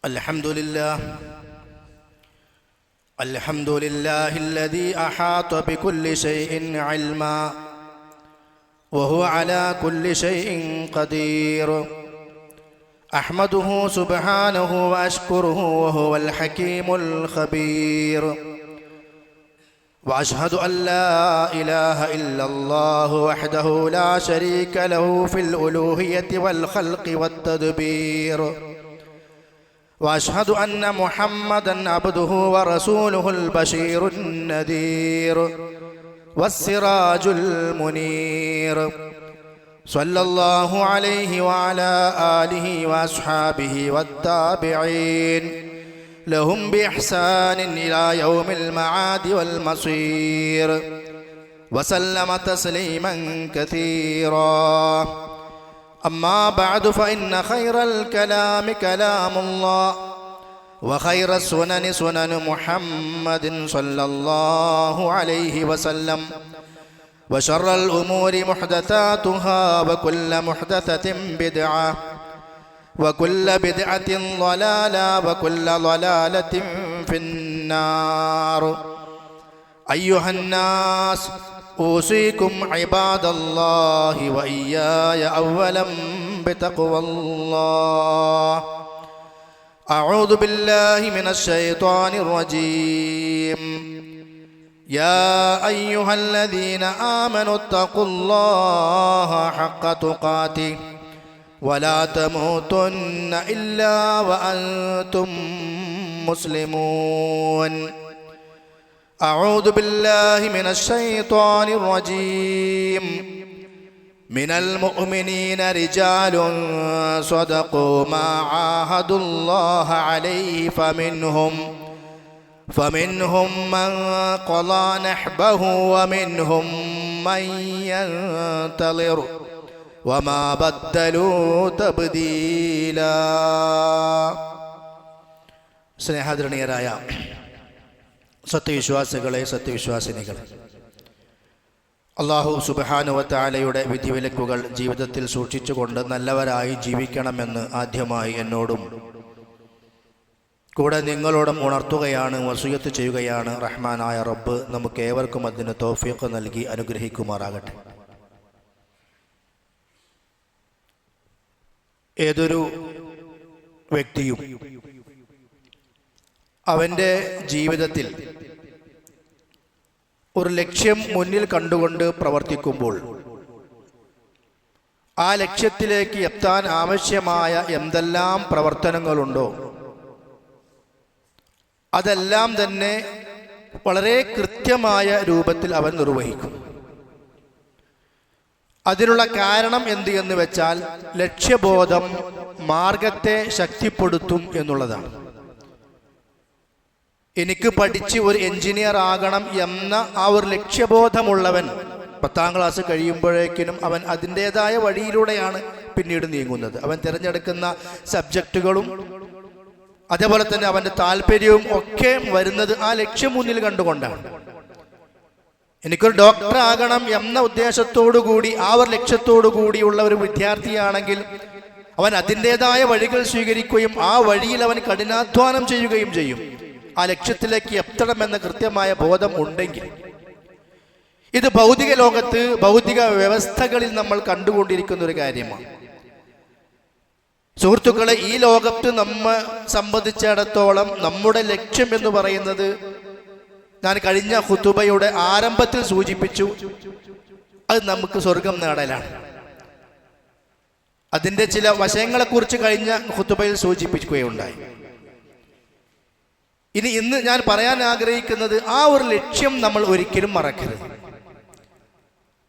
الحمد لله الذي أحاط بكل شيء علما وهو على كل شيء قدير. أحمده سبحانه وأشكره وهو الحكيم الخبير. وأشهد أن لا إله إلا الله وحده لا شريك له في الألوهية والخلق والتدبير. وأشهد أن محمدًا عبده ورسوله البشير النذير والسراج المنير. صلى الله عليه وعلى آله وأصحابه والتابعين لهم بإحسان إلى يوم المعاد والمصير وسلم تسليما كثيرا. أما بعد فإن خير الكلام كلام الله وخير السنن سنن محمد صلى الله عليه وسلم وشر الأمور محدثاتها وكل محدثة بدعة وكل بدعة ضلالة وكل ضلالة في النار. أيها الناس أوصيكم عباد الله وإياي أولا بتقوى الله. أعوذ بالله من الشيطان الرجيم. يا أيها الذين آمنوا اتقوا الله حق تقاته ولا تموتن إلا وأنتم مسلمون. أعوذ بالله من الشيطان الرجيم. من المؤمنين رجال صدقوا ما عاهدوا الله عليه فمنهم من قضى نحبه ومنهم من ينتظر وما بدلوا تبديلا. സ്നേഹാദരണീയരായ സത്യവിശ്വാസികളെ, സത്യവിശ്വാസിനികളെ, അല്ലാഹു സുബ്ഹാനഹു വ തആലയുടെ വിധിവിലക്കുകൾ ജീവിതത്തിൽ സൂക്ഷിച്ചുകൊണ്ട് നല്ലവരായി ജീവിക്കണമെന്ന് ആദ്യമായി എന്നോടും കൂടെ നിങ്ങളോടും ഉണർത്തുകയാണ്, വസിയത്ത് ചെയ്യുകയാണ്. റഹ്മാനായ റബ്ബ് നമുക്ക് ഏവർക്കും അതിന് തൗഫീഖ് നൽകി അനുഗ്രഹിക്കുമാറാകട്ടെ. ഏതൊരു വ്യക്തിയും അവൻ്റെ ജീവിതത്തിൽ ഒരു ലക്ഷ്യം മുന്നിൽ കണ്ടുകൊണ്ട് പ്രവർത്തിക്കുമ്പോൾ ആ ലക്ഷ്യത്തിലേക്ക് എത്താൻ ആവശ്യമായ എന്തെല്ലാം പ്രവർത്തനങ്ങളുണ്ടോ അതെല്ലാം തന്നെ വളരെ കൃത്യമായ രൂപത്തിൽ അവൻ നിർവഹിക്കും. അതിനുള്ള കാരണം എന്ത് എന്ന് വെച്ചാൽ ലക്ഷ്യബോധം മാർഗത്തെ ശക്തിപ്പെടുത്തും എന്നുള്ളതാണ്. എനിക്ക് പഠിച്ച് ഒരു എഞ്ചിനീയർ ആകണം എന്ന ആ ഒരു ലക്ഷ്യബോധമുള്ളവൻ 10ാം ക്ലാസ് കഴിയുമ്പോഴേക്കിനും അവൻ അതിൻ്റെതായ വഴിയിലൂടെയാണ് പിന്നീട് നീങ്ങുന്നത്. അവൻ തിരഞ്ഞെടുക്കുന്ന സബ്ജക്റ്റുകളും അതേപോലെ തന്നെ അവൻ്റെ താല്പര്യവും ഒക്കെ വരുന്നത് ആ ലക്ഷ്യം മുന്നിൽ കണ്ടുകൊണ്ടാണ്. എനിക്കൊരു ഡോക്ടർ ആകണം എന്ന ഉദ്ദേശത്തോടു കൂടി, ആ ഒരു ലക്ഷ്യത്തോടു കൂടിയുള്ള ഒരു വിദ്യാർത്ഥിയാണെങ്കിൽ അവൻ അതിൻ്റെതായ വഴികൾ സ്വീകരിക്കുകയും ആ വഴിയിൽ അവൻ കഠിനാധ്വാനം ചെയ്യുകയും ചെയ്യും. ആ ലക്ഷ്യത്തിലേക്ക് എത്തണമെന്ന കൃത്യമായ ബോധം ഉണ്ടെങ്കിൽ. ഇത് ഭൗതിക ലോകത്ത്, ഭൗതിക വ്യവസ്ഥകളിൽ നമ്മൾ കണ്ടുകൊണ്ടിരിക്കുന്ന ഒരു കാര്യമാണ്. സുഹൃത്തുക്കളെ, ഈ ലോകത്ത് നമ്മെ സംബന്ധിച്ചിടത്തോളം നമ്മുടെ ലക്ഷ്യം എന്ന് പറയുന്നത് ഞാൻ കഴിഞ്ഞ ഖുതുബയുടെ ആരംഭത്തിൽ സൂചിപ്പിച്ചു, അത് നമുക്ക് സ്വർഗം നേടലാണ്. അതിൻ്റെ ചില വശങ്ങളെക്കുറിച്ച് കഴിഞ്ഞ ഖുതുബയിൽ സൂചിപ്പിക്കുകയുണ്ടായി. ഇന്ന് ഞാൻ പറയാൻ ആഗ്രഹിക്കുന്നത്, ആ ഒരു ലക്ഷ്യം നമ്മൾ ഒരിക്കലും മറക്കരുത്.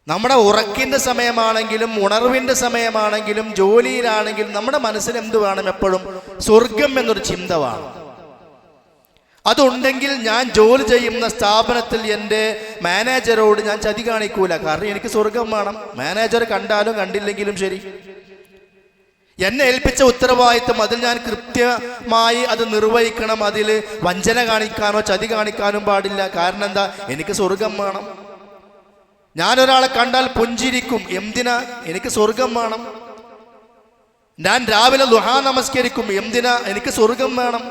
നമ്മുടെ ഉറക്കിൻ്റെ സമയമാണെങ്കിലും ഉണർവിൻ്റെ സമയമാണെങ്കിലും ജോലിയിലാണെങ്കിലും നമ്മുടെ മനസ്സിൽ എന്ത് വേണം? എപ്പോഴും സ്വർഗം എന്നൊരു ചിന്ത വേണം. അതുണ്ടെങ്കിൽ ഞാൻ ജോലി ചെയ്യുന്ന സ്ഥാപനത്തിൽ എൻ്റെ മാനേജരോട് ഞാൻ ചതി കാണിക്കൂല. കാരണം എനിക്ക് സ്വർഗം വേണം. മാനേജർ കണ്ടാലും കണ്ടില്ലെങ്കിലും ശരി, എന്നെ ഏൽപ്പിച്ച ഉത്തരവാദിത്വം അതിൽ ഞാൻ കൃത്യമായി അത് നിർവഹിക്കണം. അതിൽ വഞ്ചന കാണിക്കാനോ ചതി കാണിക്കാനും പാടില്ല. കാരണം എന്താ? എനിക്ക് സ്വർഗം വേണം. ഞാനൊരാളെ കണ്ടാൽ പുഞ്ചിരിക്കും. എന്തിനാ? എനിക്ക് സ്വർഗം വേണം. ഞാൻ രാവിലെ ദുഹാ നമസ്കരിക്കും. എന്തിനാ? എനിക്ക് സ്വർഗം വേണം.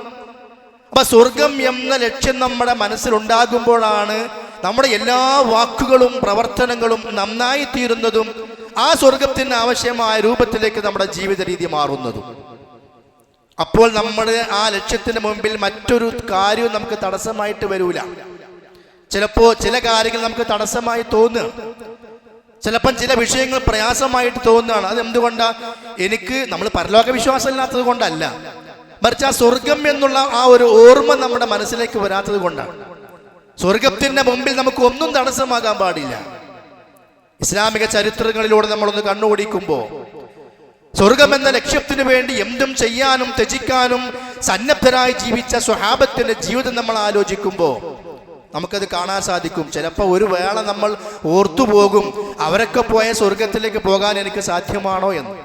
അപ്പൊ സ്വർഗം എന്ന ലക്ഷ്യം നമ്മുടെ മനസ്സിലുണ്ടാകുമ്പോഴാണ് നമ്മുടെ എല്ലാ വാക്കുകളും പ്രവർത്തനങ്ങളും നന്നായി തീരുന്നതും ആ സ്വർഗത്തിന് ആവശ്യമായ രൂപത്തിലേക്ക് നമ്മുടെ ജീവിത രീതി മാറുന്നതും. അപ്പോൾ നമ്മൾ ആ ലക്ഷ്യത്തിന് മുമ്പിൽ മറ്റൊരു കാര്യവും നമുക്ക് തടസ്സമായിട്ട് വരൂല. ചിലപ്പോൾ ചില കാര്യങ്ങൾ നമുക്ക് തടസ്സമായി തോന്നുക, ചിലപ്പം ചില വിഷയങ്ങൾ പ്രയാസമായിട്ട് തോന്നുകയാണ്. അത് എന്തുകൊണ്ടാ? നമ്മൾ പരലോക വിശ്വാസം ഇല്ലാത്തത് കൊണ്ടല്ല, മറിച്ച് ആ സ്വർഗം എന്നുള്ള ആ ഒരു ഓർമ്മ നമ്മുടെ മനസ്സിലേക്ക് വരാത്തത് കൊണ്ടാണ്. സ്വർഗത്തിന്റെ മുമ്പിൽ നമുക്ക് ഒന്നും തടസ്സമാകാൻ പാടില്ല. ഇസ്ലാമിക ചരിത്രങ്ങളിലൂടെ നമ്മളൊന്ന് കണ്ണുപിടിക്കുമ്പോൾ സ്വർഗം എന്ന ലക്ഷ്യത്തിന് വേണ്ടി എന്തും ചെയ്യാനും ത്യജിക്കാനും സന്നദ്ധരായി ജീവിച്ച സ്വഹാബത്തിന്റെ ജീവിതം നമ്മൾ ആലോചിക്കുമ്പോൾ നമുക്കത് കാണാൻ സാധിക്കും. ചിലപ്പോൾ ഒരു വേള നമ്മൾ ഓർത്തുപോകും, അവരൊക്കെ പോയ സ്വർഗത്തിലേക്ക് പോകാൻ എനിക്ക് സാധ്യമാണോ എന്ന്,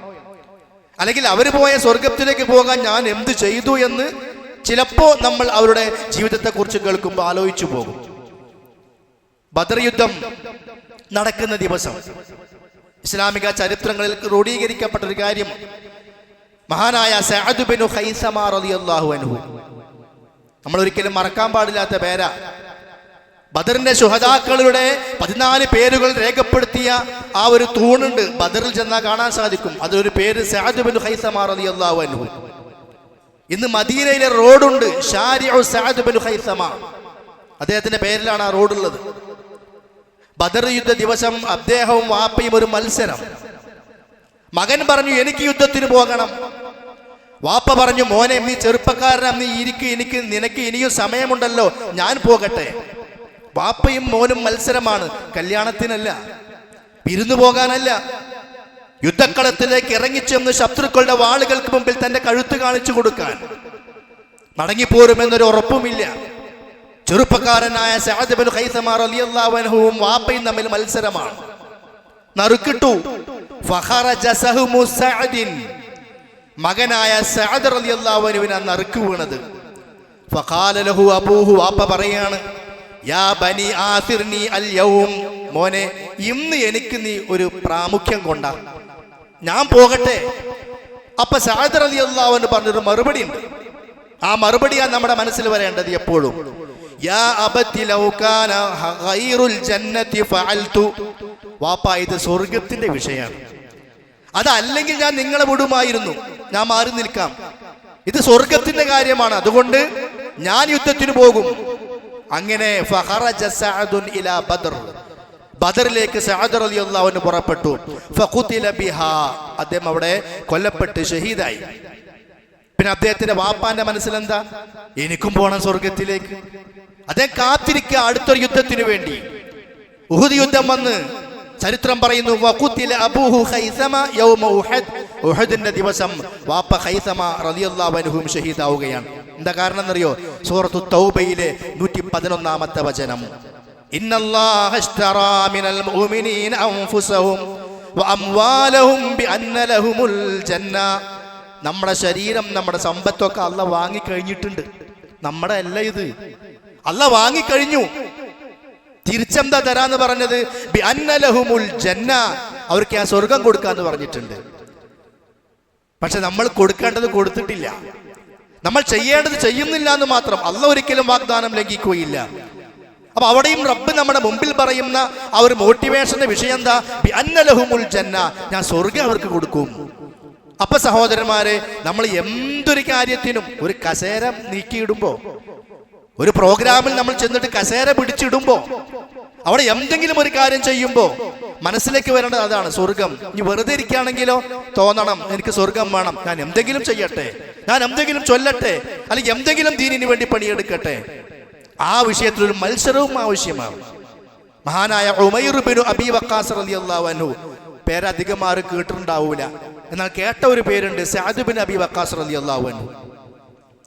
അല്ലെങ്കിൽ അവർ പോയ സ്വർഗത്തിലേക്ക് പോകാൻ ഞാൻ എന്ത് ചെയ്തു എന്ന് ചിലപ്പോൾ നമ്മൾ അവരുടെ ജീവിതത്തെക്കുറിച്ച് കേൾക്കുമ്പോൾ ആലോചിച്ചു പോകും. ബദർ യുദ്ധം നടക്കുന്ന ദിവസം ഇസ്ലാമിക ചരിത്രങ്ങളിൽ ക്രോഡീകരിക്കപ്പെട്ട ഒരു കാര്യം, മഹാനായ സഅദ് ബിൻ ഖൈസമ റളിയല്ലാഹു അൻഹു, നമ്മൾ ഒരിക്കലും മറക്കാൻ പാടില്ലാത്ത പേരാ. ബദറിന്റെ ശുഹദാക്കളുടെ 14 പേരുകൾ രേഖപ്പെടുത്തിയ ആ ഒരു തൂണുണ്ട്, ബദറിൽ ചെന്നാൽ കാണാൻ സാധിക്കും. അതൊരു പേര് സഅദ് ബിൻ ഖൈസമ റളിയല്ലാഹു അൻഹു. ഇന്ന് മദീനയിലെ റോഡുണ്ട്, ശാരിഉ സഅദ് ബിൻ ഖൈസമ, അദ്ദേഹത്തിന്റെ പേരിലാണ് ആ റോഡുള്ളത്. ബദർ യുദ്ധ ദിവസം അദ്ദേഹവും വാപ്പയും ഒരു മത്സരം. മകൻ പറഞ്ഞു, എനിക്ക് യുദ്ധത്തിന് പോകണം. വാപ്പ പറഞ്ഞു, മോനെ നീ ചെറുപ്പക്കാരനാ, നീ നിനക്ക് ഇനിയും സമയമുണ്ടല്ലോ, ഞാൻ പോകട്ടെ. വാപ്പയും മോനും മത്സരമാണ്, കല്യാണത്തിനല്ല, വിരുന്നു പോകാനല്ല, യുദ്ധക്കളത്തിലേക്ക് ഇറങ്ങിച്ചെന്ന് ശത്രുക്കളുടെ വാളുകൾക്ക് മുമ്പിൽ തന്റെ കഴുത്ത് കാണിച്ചു കൊടുക്കാൻ. മടങ്ങിപ്പോരുമെന്നൊരു ഉറപ്പുമില്ല. ചെറുപ്പക്കാരനായ സഅദ് ബിൻ ഖൈസമ റളിയല്ലാഹു അൻഹുവും വാപ്പയും തമ്മിൽ മത്സരമാണ്. നറുക്കിട്ടു. ഫഖറജ സഹ്മു സഅദിൻ, മകനായ സഅദ് റളിയല്ലാഹു അൻഹുവിന് നറുക്ക് വീണത്. ഫഖാല ലഹു അബൂഹു, വാപ്പ പറയാണ്, യാ ബനി ആസിർനി അൽ യൗം, മോനെ ഇന്ന് എനിക്ക് നീ ഒരു പ്രാമുഖ്യം കൊണ്ടാ, ഞാൻ പോകട്ടെ. അപ്പൊ സഅദ് റളിയല്ലാഹു അൻഹു പറഞ്ഞൊരു മറുപടി ഉണ്ട്. ആ മറുപടിയാണ് നമ്മുടെ മനസ്സിൽ വരേണ്ടത് എപ്പോഴും. യാ അബതി ലൗ കാന ഗൈറുൽ ജന്നതി ഫഅൽതു, വാപ്പ ഇത് സ്വർഗത്തിന്റെ വിഷയമാണ്, അതല്ലെങ്കിൽ ഞാൻ നിങ്ങളെ വിടുമായിരുന്നു, ഞാൻ മാറി നിൽക്കാം. ഇത് സ്വർഗത്തിന്റെ കാര്യമാണ്, അതുകൊണ്ട് ഞാൻ യുദ്ധത്തിന് പോകും. അങ്ങനെ ഫഖറജ സഅദുൻ ഇലാ ബദർ, ബദറിലേക്ക് സഅദ് റളിയല്ലാഹു അൻഹു പുറപ്പെട്ടു. ഫഖുതില ബിഹാ, അദ്ദേഹം അവിടെ കൊല്ലപ്പെട്ട് ഷഹീദായി. പിന്നെ അദ്ദേഹത്തിന്റെ വാപ്പാന്റെ മനസ്സിലെന്താ? എനിക്കും പോകണം സ്വർഗത്തിലേക്ക്. അദ്ദേഹം കാത്തിരിക്കുക അടുത്തൊരു യുദ്ധത്തിന് വേണ്ടി. ഉഹുദ് യുദ്ധം വന്ന് ചരിത്രം പറയുന്നു, വഖുതില അബൂഹു ഖൈസമ യൗമ ഉഹദ്, ഉഹദിന്റെ ദിവസം വാപ്പ ഖൈസമ റളിയല്ലാഹു അൻഹു ഷഹീദാവുകയാണ്. എന്താ കാരണം എന്നറിയോ? സൂറത്തു തൗബയിലെ 111-ാമത്തെ വചനം, ഇന്നല്ലാഹ ഇശ്തറാ മിനൽ മുഅ്മിനീന അൻഫുസഹും വഅംവാലഹും ബിഅന്ന ലഹുമുൽ ജന്ന. നമ്മുടെ ശരീരം, നമ്മുടെ സമ്പത്തൊക്കെ അല്ലാഹ് വാങ്ങിക്കഴിഞ്ഞിട്ടുണ്ട്. നമ്മുടെ അല്ല ഇത്, അല്ലാഹ് വാങ്ങിക്കഴിഞ്ഞു. തിരിച്ചെന്താ തരാന്ന് പറഞ്ഞത്? ബിഅന്ന ലഹുമുൽ ജന്ന, അവർക്ക് ആ സ്വർഗം കൊടുക്കാന്ന് പറഞ്ഞിട്ടുണ്ട്. പക്ഷെ നമ്മൾ കൊടുക്കേണ്ടത് കൊടുത്തിട്ടില്ല, നമ്മൾ ചെയ്യേണ്ടത് ചെയ്യുന്നില്ല എന്ന് മാത്രം. അല്ലാഹ് ഒരിക്കലും വാഗ്ദാനം ലംഘിക്കുകയില്ല. അപ്പൊ അവിടെയും റബ്ബ് നമ്മുടെ മുമ്പിൽ പറയുന്ന ആ ഒരു മോട്ടിവേഷന്റെ വിഷയം എന്താ? ബിഅന്ന ലഹുമുൽ ജന്ന, ഞാൻ സ്വർഗം അവർക്ക് കൊടുക്കും. അപ്പൊ സഹോദരന്മാരെ, നമ്മൾ എന്തൊരു കാര്യത്തിനും ഒരു കസേര നീക്കിയിടുമ്പോ, ഒരു പ്രോഗ്രാമിൽ നമ്മൾ ചെന്നിട്ട് കസേര പിടിച്ചിടുമ്പോ, അവിടെ എന്തെങ്കിലും ഒരു കാര്യം ചെയ്യുമ്പോ മനസ്സിലേക്ക് വരേണ്ടത് അതാണ്, സ്വർഗം. ഇനി വെറുതെ ഇരിക്കുകയാണെങ്കിലോ തോന്നണം, എനിക്ക് സ്വർഗം വേണം, ഞാൻ എന്തെങ്കിലും ചെയ്യട്ടെ, ഞാൻ എന്തെങ്കിലും ചൊല്ലട്ടെ, അല്ലെങ്കിൽ എന്തെങ്കിലും ദീനിന് വേണ്ടി പണിയെടുക്കട്ടെ. ആ വിഷയത്തിൽ ഒരു മത്സരവും ആവശ്യമാണ്. മഹാനായ ഉമൈർ ബിൻ അബി വഖാസ് റളിയല്ലാഹു അൻഹു, പേരധികം ആരും കേട്ടിട്ടുണ്ടാവൂല, എന്നാൽ കേട്ട ഒരു പേരുണ്ട്, സഅദ് ബിൻ അബി വഖാസ് റളിയല്ലാഹു അൻഹു.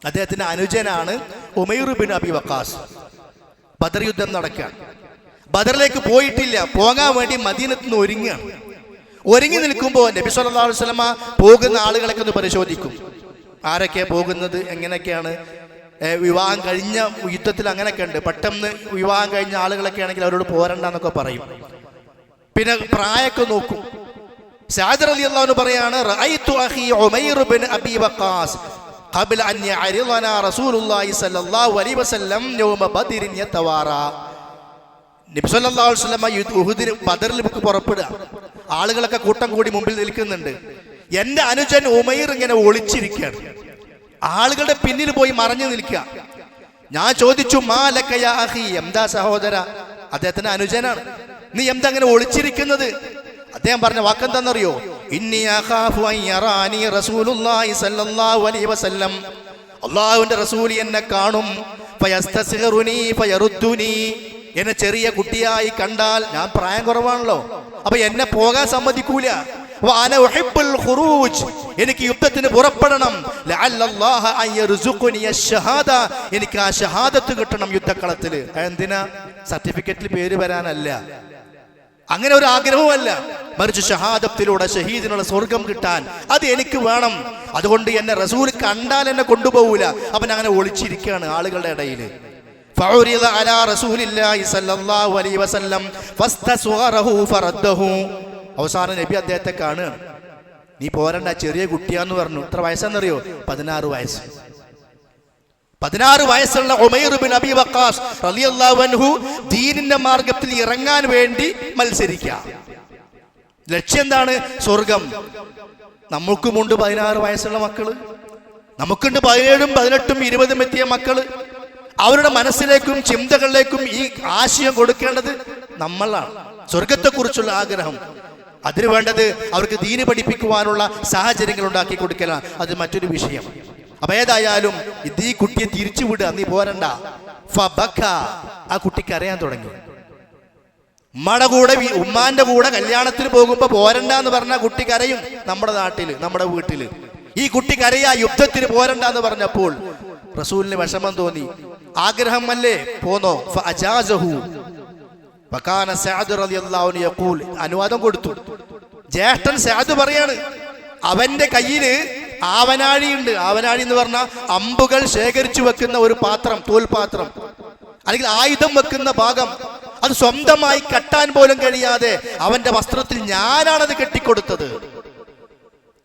അദ്ദേഹത്തിന്റെ അനുജനാണ് Umair bin Abi Waqqas. Badr യുദ്ധം നടക്കുകയാണ്. ബദറിലേക്ക് പോയിട്ടില്ല, പോകാൻ വേണ്ടി മദീനത്ത് നിന്ന് ഒരുങ്ങി നിൽക്കുമ്പോൾ നബി സല്ലല്ലാഹു അലൈഹി വസല്ലമ പോകുന്ന ആളുകളൊക്കെ ഒന്ന് പരിശോധിക്കും. ആരൊക്കെയാ പോകുന്നത്, എങ്ങനെയൊക്കെയാണ്. വിവാഹം കഴിഞ്ഞ യുദ്ധത്തിൽ അങ്ങനെയൊക്കെ ഉണ്ട്. പെട്ടെന്ന് വിവാഹം കഴിഞ്ഞ ആളുകളൊക്കെ ആണെങ്കിൽ അവരോട് പോരണ്ടെന്നൊക്കെ പറയും. പിന്നെ പ്രായമൊക്കെ നോക്കും. സഅദ് റളിയല്ലാഹു അൻഹു പറയാണ് റഅയ്തു അഖി ഉമൈർ ഇബ്നു അബി വഖാസ് ഖബല അൻ യഅരിളന റസൂലുള്ളാഹി സ്വല്ലല്ലാഹു അലൈഹി വസല്ലം യൗമ ബദരിൻ യതവാറാ. നബി സല്ലല്ലാഹു അലൈഹി വസല്ലം ഉഹുദിൽ ബദറിൽ പുറപ്പെടുക, ആളുകളൊക്കെ കൂട്ടം കൂടി മുമ്പിൽ നിൽക്കുന്നുണ്ട്. എന്റെ അനുജൻ ഉമൈർ ഇങ്ങനെ ഒളിച്ചിരിക്കുകയാണ്, ആളുകളുടെ പിന്നിൽ പോയി മറഞ്ഞു നിൽക്കുക. ഞാൻ ചോദിച്ചു മാലക യാ അഖി, എന്താ സഹോദര, അദ്ദേഹത്തിന്റെ അനുജനാണ്, നീ എന്താ അങ്ങനെ ഒളിച്ചിരിക്കുന്നത്? അദ്ദേഹം പറഞ്ഞ വാക്കെന്താണെന്നറിയോ? ഇന്നി അഖാഫു അൻ യറാനി റസൂലുള്ളാഹി സ്വല്ലല്ലാഹു അലൈഹി വസല്ലം, അല്ലാഹുവിന്റെ റസൂൽ എന്നെ കാണും, ഫയസ്തസ്ഗിറുനി ഫയറുദ്ദുനി, എന്നെ ചെറിയ കുട്ടിയായി കണ്ടാൽ, ഞാൻ പ്രായം കുറവാണല്ലോ, അപ്പൊ എന്നെ പോകാൻ സമ്മതിക്കൂല. വഅന ഉഹിബ്ബുൽ ഖുറൂജ്, എനിക്ക് യുദ്ധത്തിന് പുറപ്പെടണം. ലഅല്ലല്ലാഹ അൻ യർസുഖുനി അശ്ശഹാദ, എനിക്ക് ആ ഷഹാദത്ത് കിട്ടണം യുദ്ധക്കളത്തിൽ. എന്തിനാ? സർട്ടിഫിക്കറ്റിൽ പേര് വരാനല്ല, അങ്ങനെ ഒരു ആഗ്രഹവുമല്ല, മറിച്ച് ഷഹാദത്തിലൂടെ ഷഹീദിനുള്ള സ്വർഗം കിട്ടാൻ അത് എനിക്ക് വേണം. അതുകൊണ്ട് എന്നെ റസൂൽ കണ്ടാൽ എന്നെ കൊണ്ടുപോകൂല. അവൻ അങ്ങനെ ഒളിച്ചിരിക്കുകയാണ് ആളുകളുടെ ഇടയിൽ. ഫഉരിദ അലാ റസൂലില്ലാഹി സ്വല്ലല്ലാഹു അലൈഹി വസല്ലം ഫസ്തസ്ഗറഹു ഫറദ്ദഹു. അവസാനം നബി അദ്ദേഹത്തെ കാണുകയാണ്. നീ പോരണ്ട, ചെറിയ കുട്ടിയാന്ന് പറഞ്ഞു. എത്ര വയസ്സാണെന്നറിയോ? 16 വയസ്സ്. 16 വയസ്സുള്ള ഉമൈർ ഇബ്നു അബി വഖാസ് റളിയല്ലാഹു അൻഹു ദീനിന്റെ മാർഗത്തിൽ ഇറങ്ങാൻ വേണ്ടി മത്സരിക്കുക. ലക്ഷ്യം എന്താണ്? സ്വർഗം. നമുക്കുമുണ്ട് 16 വയസ്സുള്ള മക്കള്, നമുക്കുണ്ട് 17ഉം 18ഉം 20ഉം എത്തിയ മക്കള്. അവരുടെ മനസ്സിലേക്കും ചിന്തകളിലേക്കും ഈ ആശയം കൊടുക്കേണ്ടത് നമ്മളാണ്, സ്വർഗത്തെക്കുറിച്ചുള്ള ആഗ്രഹം. അതിനു വേണ്ടത് അവർക്ക് ദീന് പഠിപ്പിക്കുവാനുള്ള സാഹചര്യങ്ങൾ ഉണ്ടാക്കി കൊടുക്കലാണ്, അത് മറ്റൊരു വിഷയം. അപ്പൊ ഏതായാലും ഈ കുട്ടിയെ തിരിച്ചു വിടുക, നീ പോരണ്ട. ഫബക, ആ കുട്ടിക്ക് അറിയാൻ തുടങ്ങി. ഉമ്മാന്റെ കൂടെ കല്യാണത്തിന് പോകുമ്പോ പോരണ്ട എന്ന് പറഞ്ഞ കുട്ടി കരയും. നമ്മുടെ നാട്ടില്, നമ്മുടെ വീട്ടില് ഈ കുട്ടി കരയാ, യുദ്ധത്തിന് പോരണ്ട എന്ന് പറഞ്ഞപ്പോൾ റസൂലിന് വിഷമം തോന്നി. ആഗ്രഹം അല്ലേ, പോന്നോ? ഫഅജാസഹു. വകാന സഅദ് റളിയല്ലാഹു അൻഹു യഖൂൽ, അനുവാദം കൊടുത്തു. ജ്യേഷ്ഠൻ സഅദ് പറയാണ്, അവന്റെ കയ്യില് ആവനാഴിയുണ്ട്. ആവനാഴി എന്ന് പറഞ്ഞാൽ അമ്പുകൾ ശേഖരിച്ചു വെക്കുന്ന ഒരു പാത്രം, തോൽപാത്രം, അല്ലെങ്കിൽ ആയുധം വെക്കുന്ന ഭാഗം. അത് സ്വന്തമായി കെട്ടാൻ പോലും കഴിയാതെ അവന്റെ വസ്ത്രത്തിൽ ഞാനാണത് കെട്ടിക്കൊടുത്തത്.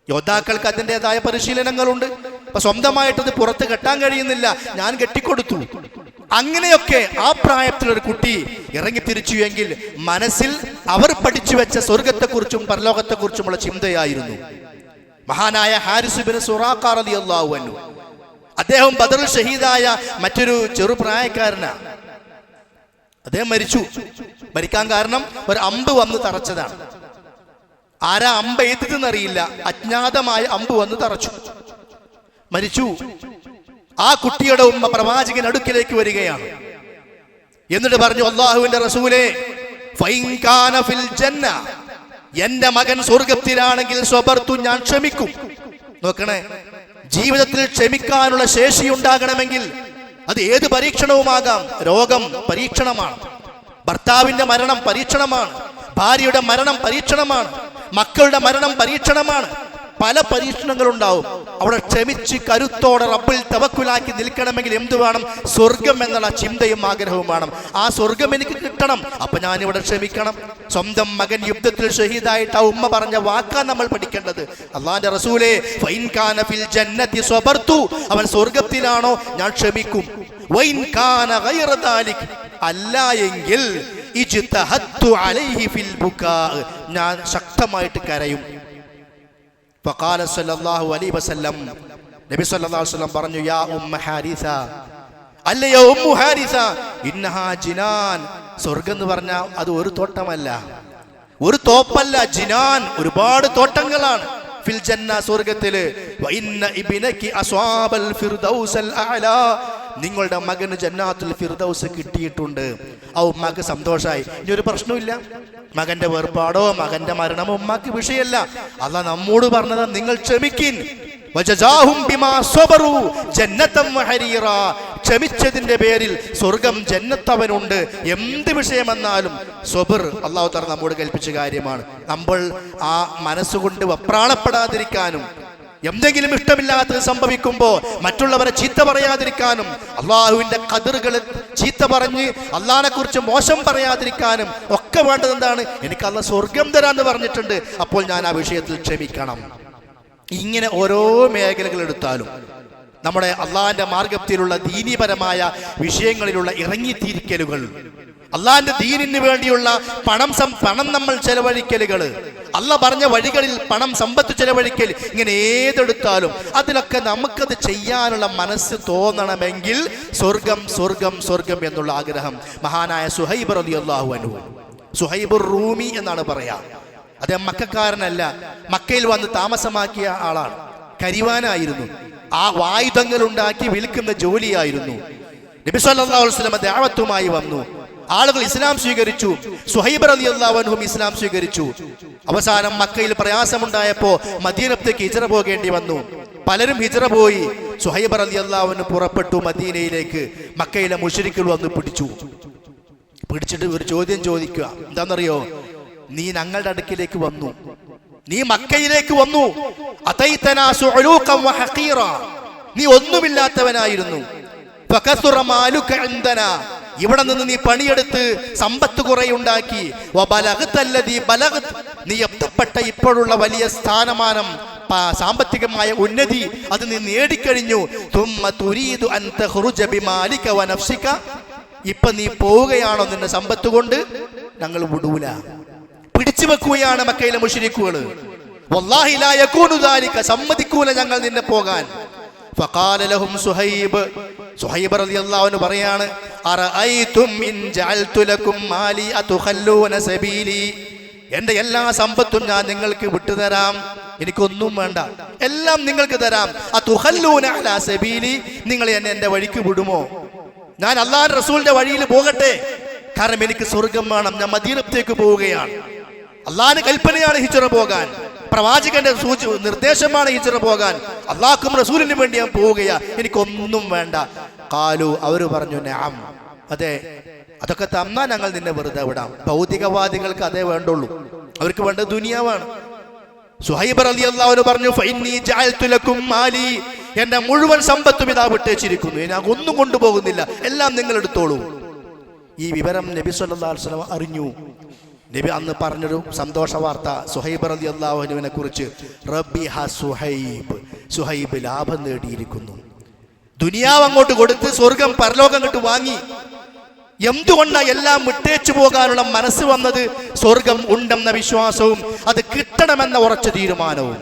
യോദ്ധാക്കൾക്ക് അതിൻ്റെതായ പരിശീലനങ്ങളുണ്ട്. അപ്പൊ സ്വന്തമായിട്ടത് പുറത്ത് കെട്ടാൻ കഴിയുന്നില്ല, ഞാൻ കെട്ടിക്കൊടുത്തു. അങ്ങനെയൊക്കെ ആ പ്രായത്തിലൊരു കുട്ടി ഇറങ്ങി തിരിച്ചു എങ്കിൽ മനസ്സിൽ അവർ പഠിച്ചു വെച്ച സ്വർഗത്തെക്കുറിച്ചും പരലോകത്തെക്കുറിച്ചുമുള്ള ചിന്തയായിരുന്നു. മഹാനായ ഹാരിസ് ഇബ്നു സുറാഖ റളിയല്ലാഹു അൻഹു, അദ്ദേഹം ബദറിൽ ഷഹീദായ മറ്റൊരു ചെറുപ്രായക്കാരനാണ്. അദ്ദേഹം മരിച്ചു. മരിക്കാൻ കാരണം ഒരു അമ്പ് വന്ന് തറച്ചതാണ്. ആരാ അമ്പ് എഴുതിയെന്നറിയില്ല, അജ്ഞാതമായ അമ്പ് വന്ന് തറച്ചു, മരിച്ചു. ആ കുട്ടിയുടെ ഉമ്മ പ്രവാചകൻ അടുക്കിലേക്ക് വരികയാണ്. എന്നിട്ട് പറഞ്ഞു, അല്ലാഹുവിന്റെ റസൂലേ, ഫൈൻ കാന ഫിൽ ജന്ന, എന്റെ മകൻ സ്വർഗത്തിലാണെങ്കിൽ സ്വബർത്തു, ഞാൻ ക്ഷമിക്കും. നോക്കണേ, ജീവിതത്തിൽ ക്ഷമിക്കാനുള്ള ശേഷി ഉണ്ടാകണമെങ്കിൽ അത് ഏത് പരീക്ഷണവുമാകാം. രോഗം പരീക്ഷണമാണ്, ഭർത്താവിന്റെ മരണം പരീക്ഷണമാണ്, ഭാര്യയുടെ മരണം പരീക്ഷണമാണ്, മക്കളുടെ മരണം പരീക്ഷണമാണ്. പല പരീക്ഷണങ്ങളുണ്ടാവും. അവിടെ ക്ഷമിച്ച് കരുത്തോടെ റബ്ബിൽ തവക്കുലാക്കി നിൽക്കണമെങ്കിൽ എന്തു വേണം? സ്വർഗം എന്നുള്ള ചിന്തയും ആഗ്രഹവും വേണം. ആ സ്വർഗം എനിക്ക് കിട്ടണം, അപ്പൊ ഞാനിവിടെ ക്ഷമിക്കണം. സ്വന്തം മകൻ യുദ്ധത്തിൽ ഷഹീദായിട്ട് ആ ഉമ്മ പറഞ്ഞ വാക്കാ നമ്മൾ പഠിക്കേണ്ടത്. അല്ലാഹുവിന്റെ റസൂലേ, ഫൈൻ കാന ഫിൽ ജന്നതി സ്വബർതു, അവൻ സ്വർഗത്തിലാണോ ഞാൻ ക്ഷമിക്കും. വൈൻ കാന ഗൈറ ദാലിക്, അല്ല എങ്കിൽ ഇജ്തഹദ്തു അലൈഹി ഫിൽ ബുകാ, ഞാൻ ശക്തമായിട്ട് കരയും. ഫഖാല സല്ലല്ലാഹു അലൈഹി വസല്ലം, നബി സല്ലല്ലാഹു അലൈഹി വസല്ലം പറഞ്ഞു, യാ ഉമ്മ ഹാരിസ, അല്ലയോ ഉമ്മു ഹാരിസ, ഇന്നഹാ ജിനാൻ, സ്വർഗം എന്ന് പറഞ്ഞാൽ അത് ഒരു തോട്ടമല്ല, ഒരു തോപ്പല്ല, ജിനാൻ, ഒരുപാട് തോട്ടങ്ങളാണ്. ഫിൽ ജന്ന, സ്വർഗത്തില്. വ ഇന്ന ഇബ്നകി അസ്വാബൽ ഫിർദൗസൽ അഅല, നിങ്ങളുടെ മകന് ജന്നാത്തുൽ ഫിർദൗസ് കിട്ടിയിട്ടുണ്ട്. ആ ഉമ്മാക്ക് സന്തോഷമായി. ഇനി ഒരു പ്രശ്നമില്ല, മകന്റെ വേർപാടോ മകന്റെ മരണമോ ഉമ്മാക്ക് വിഷയമല്ല. അല്ലാഹ് നമ്മോട് പറഞ്ഞത് നിങ്ങൾ ക്ഷമിക്കിൻ. വജസാഹും ബിമാ സബറു ജന്നതൻ വഹരീറ, ക്ഷമിച്ചതിന്റെ പേരിൽ സ്വർഗം, ജന്നത്തവനുണ്ട്. എന്ത് വിഷയമെന്നാലും സ്വബർ അല്ലാഹു തആല നമ്മോട് കൽപ്പിച്ച കാര്യമാണ്. നമ്മൾ ആ മനസ്സുകൊണ്ട് വെപ്രാളപ്പെടാതിരിക്കാനും എന്തെങ്കിലും ഇഷ്ടമില്ലാത്തത് സംഭവിക്കുമ്പോൾ മറ്റുള്ളവരെ ചീത്ത പറയാതിരിക്കാനും അള്ളാഹുവിന്റെ ഖദറുകൾ ചീത്ത പറഞ്ഞ് അള്ളാഹിനെ കുറിച്ച് മോശം പറയാതിരിക്കാനും ഒക്കെ എനിക്കൊക്കെ വേണ്ടത് എന്താണ്? എനിക്ക് അല്ലാഹ് സ്വർഗം തരാന്ന് പറഞ്ഞിട്ടുണ്ട്, അപ്പോൾ ഞാൻ ആ വിഷയത്തിൽ ക്ഷമിക്കണം. ഇങ്ങനെ ഓരോ മേഖലകൾ എടുത്താലും നമ്മുടെ അള്ളാഹിന്റെ മാർഗത്തിലുള്ള ദീനീപരമായ വിഷയങ്ങളിലുള്ള ഇറങ്ങിത്തിരിക്കലുകൾ, അള്ളാഹിന്റെ ദീനിന് വേണ്ടിയുള്ള പണം നമ്മൾ ചെലവഴിക്കലുകൾ, അള്ളാഹ് പറഞ്ഞ വഴികളിൽ പണം സമ്പത്ത് ചെലവഴിക്കൽ, ഇങ്ങനെ ഏതെടുത്താലും അതിലൊക്കെ നമുക്കത് ചെയ്യാനുള്ള മനസ്സ് തോന്നണമെങ്കിൽ സ്വർഗം സ്വർഗം സ്വർഗം എന്നുള്ള ആഗ്രഹം. മഹാനായ സുഹൈബ് റളിയല്ലാഹു അൻഹു, സുഹൈബുർ റൂമി എന്നാണ് പറയാ. അദ്ദേഹം മക്കക്കാരനല്ല, മക്കയിൽ വന്ന് താമസമാക്കിയ ആളാണ്. കരിവാനായിരുന്നു, ആ ആയുധങ്ങൾ ഉണ്ടാക്കി വിൽക്കുന്ന ജോലിയായിരുന്നു. നബി സല്ലല്ലാഹു അലൈഹി വസല്ലം ദഅവത്തുമായി വന്നു, ആളുകൾ ഇസ്ലാം സ്വീകരിച്ചു. സുഹൈബ് റളിയല്ലാഹു അൻഹു ഇസ്ലാം സ്വീകരിച്ചു. അവസാനം മക്കയിൽ പ്രയാസമുണ്ടായപ്പോ മദീനത്തേക്ക് ഹിജ്റ പോകേണ്ടി വന്നു. പലരും ഹിജ്റ പോയി. സുഹൈബ് റളിയല്ലാഹു അൻഹു പുറപ്പെട്ടു മദീനയിലേക്ക്. മക്കയിലെ മുശ്രിക്കുകൾ വന്ന് പിടിച്ചിട്ട് ഒരു ചോദ്യം ചോദിക്കുക. എന്താണെന്നറിയോ? നീ ഞങ്ങളുടെ അടുക്കിലേക്ക് വന്നു, നീ മക്കയിലേക്ക് വന്നു, നീ ഒന്നുമില്ലാത്തവനായിരുന്നു, ഇവിടെ നിന്ന് നീ പണിയെടുത്ത് സമ്പത്ത് കുറെ ഉണ്ടാക്കി, നീ എത്തപ്പെട്ട ഇപ്പോഴുള്ള വലിയ സ്ഥാനമാനം, സാമ്പത്തികമായ ഉന്നതി അത് നീ നേടിക്കഴിഞ്ഞു. ഇപ്പൊ നീ പോവുകയാണോ നിന്റെ സമ്പത്ത് കൊണ്ട്? ഞങ്ങൾ വിടൂല, പിടിച്ചു വെക്കുകയാണ് മക്കയിലെ മുശ്രിക്കുകൾ. വല്ലാഹി ലാ യകൂനു ദാലിക, സമ്മതിക്കൂല ഞങ്ങൾ നിന്നെ പോകാൻ. ഫഖാല ലഹും സുഹൈബ് റളിയല്ലാഹു അൻഹു പറയാണ്, അറഅയ്തും ഇൻ ജഅൽതു ലക്കും മാലി അതുഖല്ലൂന സബീലി, എന്റെ എല്ലാ സമ്പത്തും ഞാൻ നിങ്ങൾക്ക് വിട്ടുതരാം, എനിക്കൊന്നും വേണ്ട, എല്ലാം നിങ്ങൾക്ക് തരാം. അതുഖല്ലൂന അലാ സബീലി, നിങ്ങൾ എന്നെ എന്റെ വഴിക്ക് വിടുമോ? ഞാൻ അല്ലാഹുവിന്റെ റസൂലിന്റെ വഴിയിൽ പോകട്ടെ, കാരണം എനിക്ക് സ്വർഗം വേണം, ഞാൻ മദീനത്തേക്ക് പോവുകയാണ്. അള്ളാഹിന്റെ കൽപ്പനയാണ് ഹിജ്റ പോകാൻ, പ്രവാചകന്റെ നിർദ്ദേശമാണ് ഹിജ്റ പോകാൻ, അള്ളാഹ്ക്കും റസൂലിന് വേണ്ടി ഞാൻ പോവുകയാ, എനിക്കൊന്നും വേണ്ട. ഖാലു, അവര് പറഞ്ഞു, നഅം, അതെ, അതൊക്കെ തന്നാ ഞങ്ങൾ നിന്നെ വെറുതെ വിടാം. ഭൗതികവാദികൾക്ക് അതേ വേണ്ടുള്ളൂ, അവർക്ക് വേണ്ടത് ദുനിയാവാണ്. സുഹൈബ് റളിയല്ലാഹു അൻഹു പറഞ്ഞു, ഫഇന്നി ജഅൽതു ലക്കും മാലി, എന്റെ മുഴുവൻ സമ്പത്തും ഇതാ വിട്ടേച്ചിരിക്കുന്നു, ഞാൻ ഒന്നും കൊണ്ടുപോകുന്നില്ല, എല്ലാം നിങ്ങൾ എടുത്തോളൂ. ഈ വിവരം നബി സല്ലല്ലാഹു അലൈഹി വസല്ലം അറിഞ്ഞു. നബി അന്ന് പറഞ്ഞൊരു സന്തോഷ വാർത്ത സുഹൈബ് റളിയല്ലാഹു അൻഹുവിനെ കുറിച്ച്, റബ്ബിഹ സുഹൈബ്, സുഹൈബ് ലാഭം നേടിയിരിക്കുന്നു. ദുനിയാവ് അങ്ങോട്ട് കൊടുത്ത് സ്വർഗം പരലോകം അങ്ങോട്ട് വാങ്ങി. എന്തുകൊണ്ടാണ് എല്ലാം വിട്ടേച്ചു പോകാനുള്ള മനസ്സ് വന്നത്? സ്വർഗം ഉണ്ടെന്ന വിശ്വാസവും അത് കിട്ടണമെന്ന ഉറച്ച തീരുമാനവും.